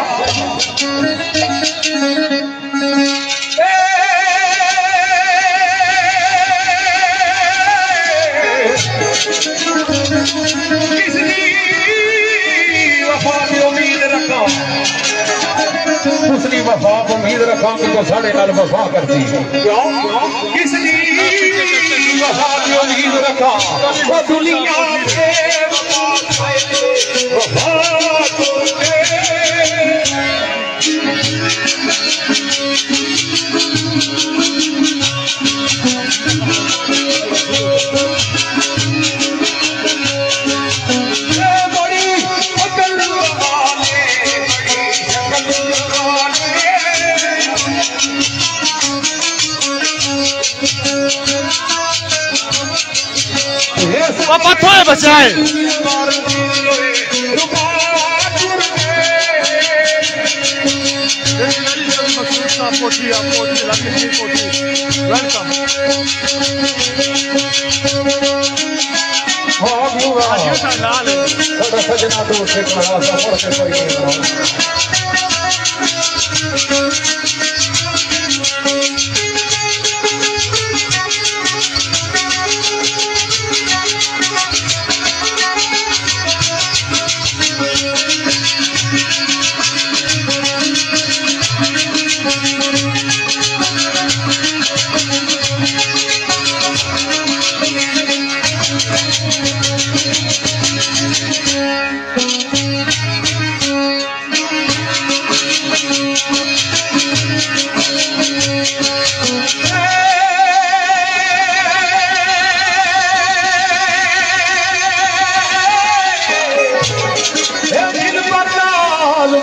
उम्मीद रखा उसकी वफा उम्मीद रखा कि तो साढ़े नाल वफा करती क्यों किसकी वफा की उम्मीद रखा वो दुनिया पत्थर बचाए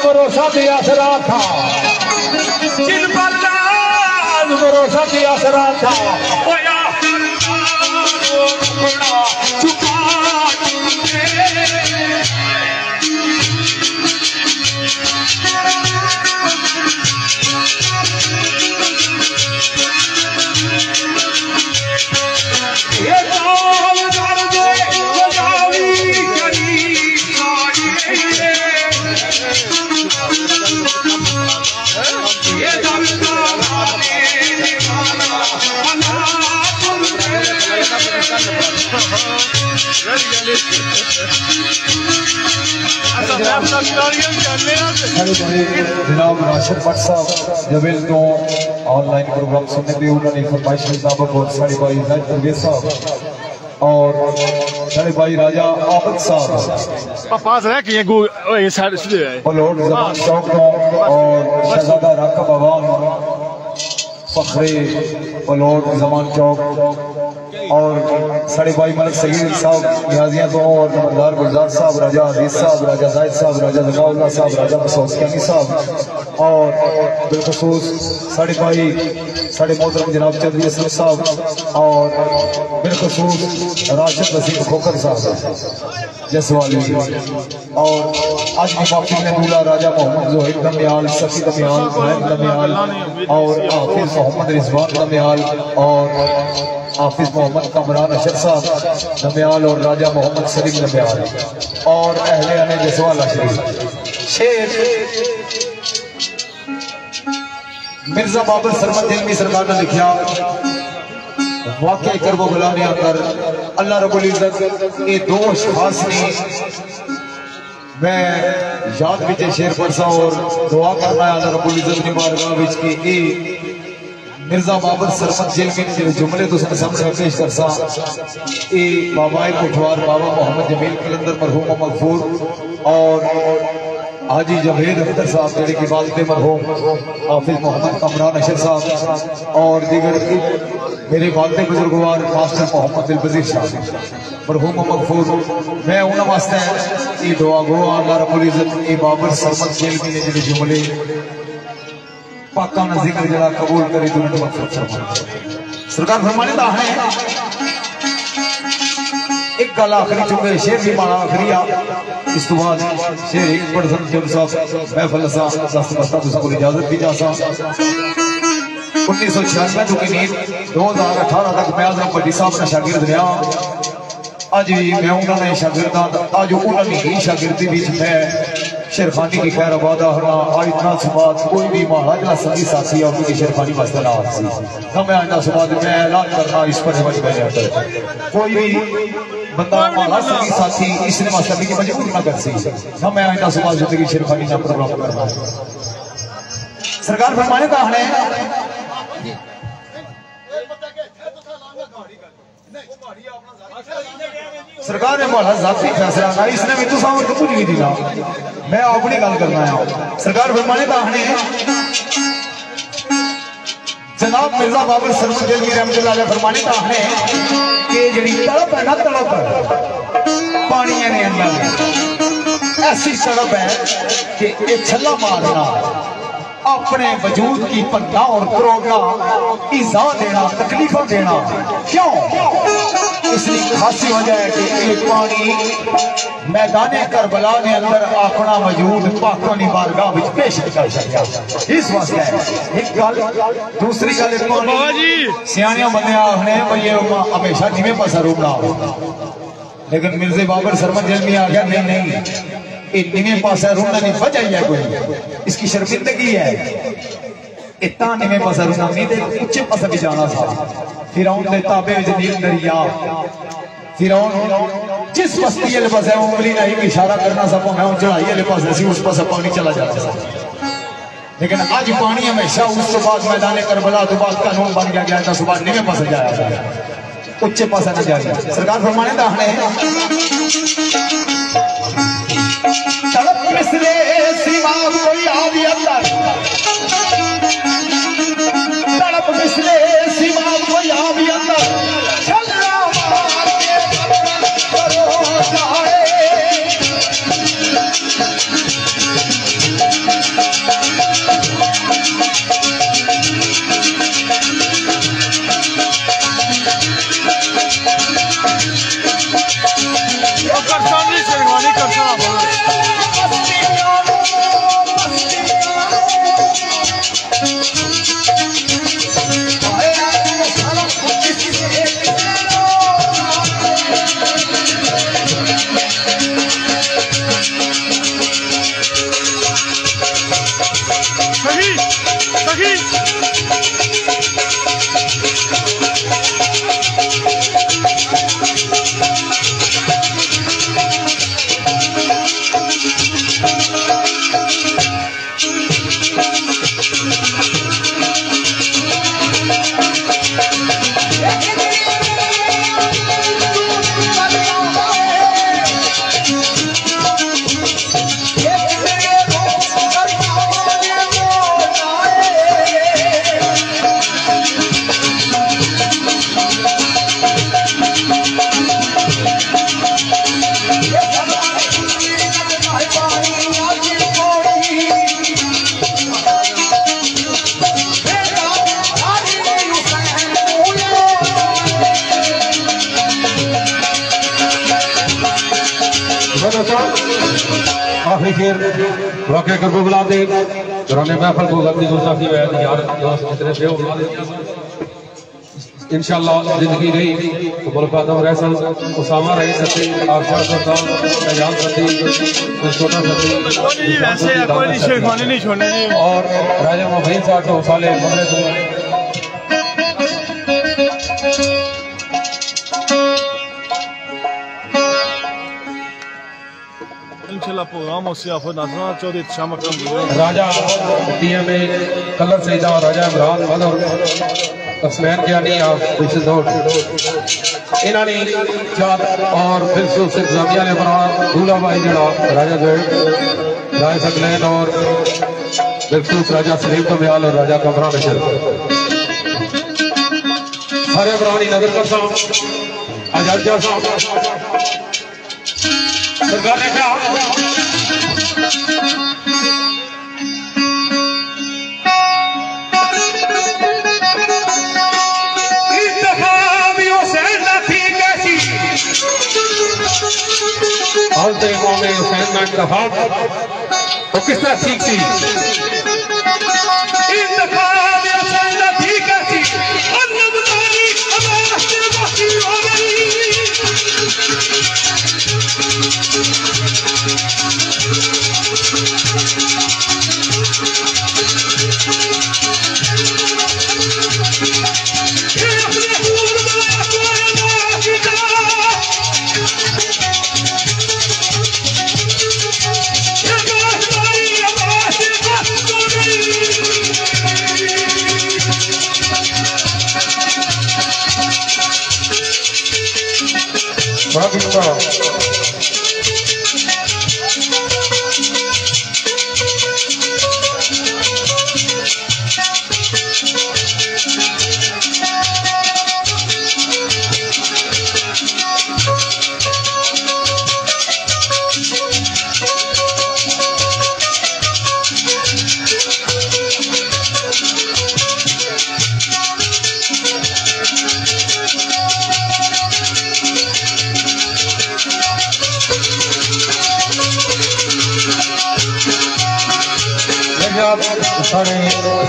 भरोसा भी आसरा था जिन पर भरोसा भी आसरा था जनाब राशिद भट्ट साहब जवेल तो ऑनलाइन प्रोग्राम सुनने पे उन्होंने फरमाइश मुताबिक और साढ़े भाई जाहिद परवेज साहब और साढ़े भाई राजा आफत साहब पास रह के बलोड जमान चौक तो और शहजादा राका बाबान फखरे बलोड जमान चौक और साढ़े भाई मलिक सगीर साहब नियाजिया तो और नंबरदार गुलजार साहब राजा अजीज साहब राजा जाहिद साहब राजा जकाउल्ला साहब राजा मसौदकियानी साहब और बिलखसूस साढ़े भाई साढ़े मोहतरम जनाब चौधरी असलम साहब और बिलखसूस राशिद वसीम खोकर साहब जसवाली और आज की माफी में दूल्हा राजा मोहम्मद जोहिद दमियाल सफी दमियाल दमियाल और हाफिज मोहम्मद रिजवान दमियाल और हाफिज मोहम्मद कमरान अशर साहब दमियाल और राजा मोहम्मद सलीम दमियाल और अहले आने जसवाला शरीफ शेर मिर्जा बाबर सरमद दिलमी सरकार ने लिखा वाकई करबो गुलाम आकर अल्लाह रब्बुल इज्जत ये दो अशखास ने मैं याद विच शेर पढ़सा और दुआ करना अल्लाह रब्बुल इज्जत की बारगाह विच कि मिर्जा बाबर सरमद दिलमी ने जो जुमले तो सामने पेश करसा ए बाबाए कोठवार बाबा मोहम्मद जमील कलंदर मरहूम मगफूर और हाजी जवेद अख्तर साहब जेडे की वालिद मरहूम हाफिज मोहम्मद कमरान अशर साहब और दीगर मेरे वालिद बुजुर्गवार मास्टर मोहम्मद दिलबजीर साहब मरहूम मगफूर मैं उन्होंने वास्ते ये दुआ गो अल्लाह रब्बुल इज्जत ए बाबर सरमद दिलमी ने जेडे जुमले पाकाना जिक्र जरा कबूल करे तो उन्हें मगफूर फरमाए सरकार फरमाने दा है एक गल आखिरी चुके शेर भी माना आखिरी इस तो बाद शेर एक पर्सन जब साहब महफल सा दस्त बस्ता तुझको इजाजत भी जासा 1996 तो की नींद 2018 तक मैं आजम भट्टी साहब का शागिर्द रहा आज भी मैं उन्होंने शागिर्द आज उन्होंने ही शागिर्दी बीच मैं शेरखानी की खैर आबादा होना आज इतना सुबाद कोई भी महाराज ना संगी साथी और उनकी शेरखानी वास्ते ना आती ना मैं आइंदा सुबाद मैं ऐलान करना इस पर कोई भी बंदा महाराज संगी साथी इसने वास्ते की मजबूर ना कर सी ना मैं आइंदा सुबाद जिंदगी शेरखानी ना प्रोग्राम करना सरकार फरमाने का है सरकार ने बड़ा जाती फैसला ना इसने भी तो सामने कुछ नहीं दिया मैं अपनी गल करना है सरकार फरमाने का है जनाब मिर्जा बाबर सरमद दिलमी रहमतुल्लाह अलैह फरमाने का है कि जड़ी तड़प है ना तड़प पानी ने अंदर ऐसी तड़प है कि ये छल्ला मारना अपने वजूद की पन्ना और तोड़ना ईजा देना तकलीफा देना क्यों इसलिए खासी वजह है कि ये पानी मैदाने करबला ने अंदर अपना वजूद पाकों बारगाह में पेश कर सकिया इस वास्ते एक गल दूसरी गल सियाने बंदे आखने भाई हमेशा निवे पासा रोकना लेकिन मिर्जे बाबर सरमद दिलमी आ गया नहीं निवे पासा रोना नहीं वजह है कोई इसकी शर्मिंदगी है इतना निवे पासा रोना नहीं दे उच्चे पासा भी जाना था फिरौन दे ताबे विच नील दरिया फिरौन जिस बस्ती वाले पासे उंगली नहीं इशारा करना सब मैं चढ़ाई वाले पासे सी उस पासे पानी चला जाता था लेकिन आज पानी हमेशा उस तो बाद मैदान करबला तो बाद कानून बन गया था सुबह निवे पासे जाया उच्चे पासा न जाए सरकार फरमाने दा है तड़प मिसले सीमा कोई आदि अंदर तड़प मिसले सीमा कोई आदि अंदर छल्ला मार के करो जाए आखिरी शेर वाक़े कर बुला दे दौरान महफल को गलती गुस्ताखी में यार इतने थे इंशाअल्लाह जिंदगी रही तो मुल्क आदम रहसन उसामा रही सती आफशा सुल्तान एजाज सती छोटा सती ऐसे कोई नहीं शेरवानी नहीं छोड़ने और राजा मोहम्मद साहब को साले मगरे दूंगा इंशाल्लाह प्रोग्राम उससे आफत नाज़रीन चौधरी शाम अकरम राजा टीएमए कलर सईदा और राजा इमरान मदर असमैन ज्ञानी ऑफ इन्होंने चार और फिलसुफ इंतजामिया ने बनाया दूल्हा भाई जड़ा राजा जोड़ राय सकलैन और फिलसुफ राजा सलीम कमयाल और राजा कमरा नशर सारे पुरानी नगर का साहब आजाद साहब सरकार ने कहा हालते इमाम हुसैन का इंतखाब वो किस तरह ठीक थी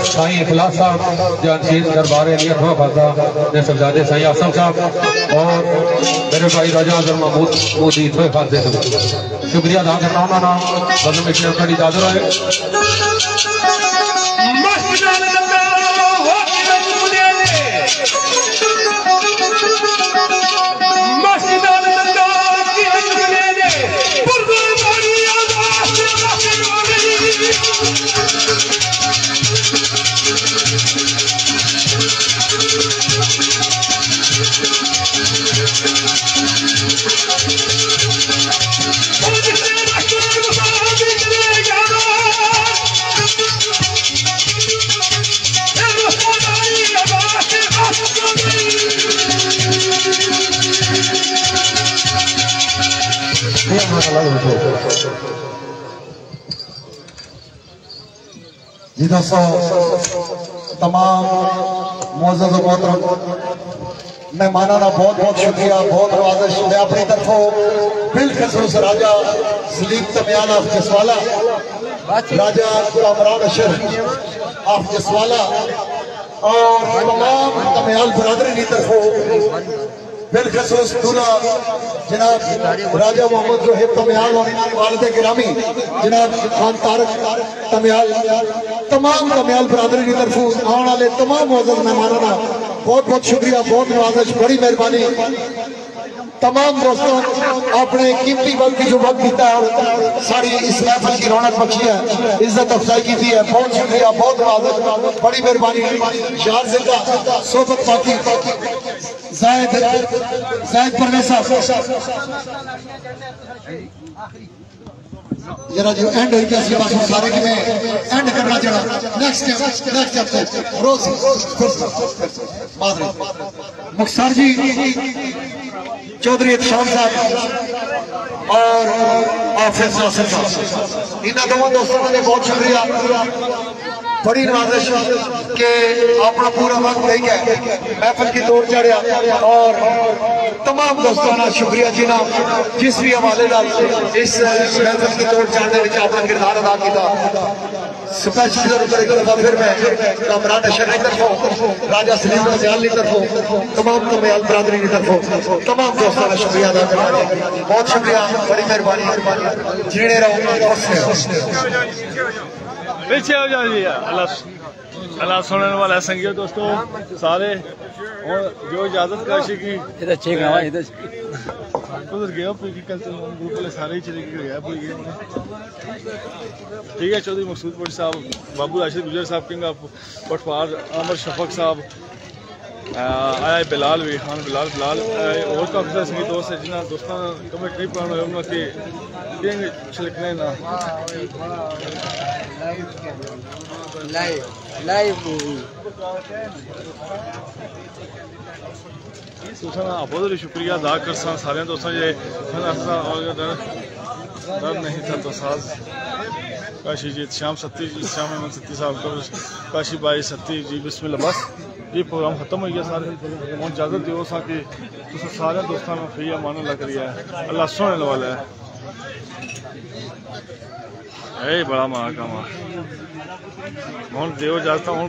साईं इखलास साहब जानशीन दरबार अठवा फाजा ने सरजादे साईं आसम साहब और मेरे भाई राजा आजम महमूद मोदी इतवे फाजे शुक्रिया अदा करना उन्होंने बदल मिशन खड़ी दादर है जी दोस्तों तमाम मोअज़्ज़ज़ और मोहतरम मेहमानाना बहुत बहुत शुक्रिया बहुत नवाज़िश मैं अपनी तरफों बिलखसूस राजा सलीम कमयाल ऑफ जसवाला राजा कमरान अशर ऑफ जसवाला और तमाम कमयाल बरादरी की तरफों बिलखसूस दूल्हा जनाब राजा मोहम्मद जोहेब तमयाल और वालिद गिरामी जनाब खान तारक तमयाल तमाम तमयाल बरादरी की तरफ आने वाले तमाम मोअज़्ज़ज़ मेहमानों का बहुत बहुत शुक्रिया बहुत नवाज़िश बड़ी मेहरबानी तमाम दोस्तों अपने कीमती वक्त जो वक्त दिता है सारी इस महफिल की रौनक बख्शी है इज्जत अफजाई की थी है बहुत शुक्रिया बहुत नवाज़िश बड़ी मेहरबानी यार जिंदा सोबत पाकी जायद परवेज साहब जरा जो एंड हो गया बस सारे की मैं एंड करना चाहना नेक्स्ट रोज मुख्तार जी चौधरी इत्शाम साहब और हाफिज नासिर साहब इन दोनों दोस्तों ने बहुत शुक्रिया बड़ी नवाजिश के अपना पूरा वक्त देके महफिल की तोड़ चढ़िया और तमाम दोस्तों का शुक्रिया जिन्हें जिस भी हवाले इस महफिल की तोड़ चढ़ने में अपना किरदार अदा किया। स्पेशल फिर मैं कामरान अशर की तरफों, राजा सलीम दयाल की तरफों, तमाम कमयाल बरादरी की तरफों तमाम दोस्तों का शुक्रिया अदा करना। बहुत शुक्रिया, बड़ी मेहरबानी। जीने रहो, पीछे हो जाओ जी। अल्लाह सुनने वाला संगीत दोस्तों सारे और जो इजाजत काशी की उधर गया कल तो ग्रुप वाले सारे ही चले गए भूल गए। ठीक है, चौधरी मकसूद पट साहब, बाबू राशिद गुजर साहब, किंग पटवार अमर शफक साहब, आया बिलाल भी खान बिलाल और काफ़ी सारे संगीत दोस्त है जिन्हें दोस्तों कमेंट नहीं पढ़ना उन्होंने छिलकने ना बहुत ही शुक्रिया अदा कर सारे दोस्तों ये डर नहीं था तो साज काशी जी श्याम सत्ती साहब काशी भाई सत्ती जी बिस्मिल्लाह। बस ये प्रोग्राम खत्म हो गया सारे हूँ इजाजत दो कि सारे दोस्तों में फ्री अमान अल्लाह करिए। अल्लाह सुनने वाला है बड़ा मारा काम हूँ देव इजाजत हूँ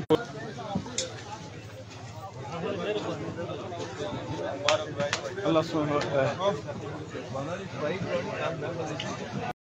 अल्लाह सुनने वाला है।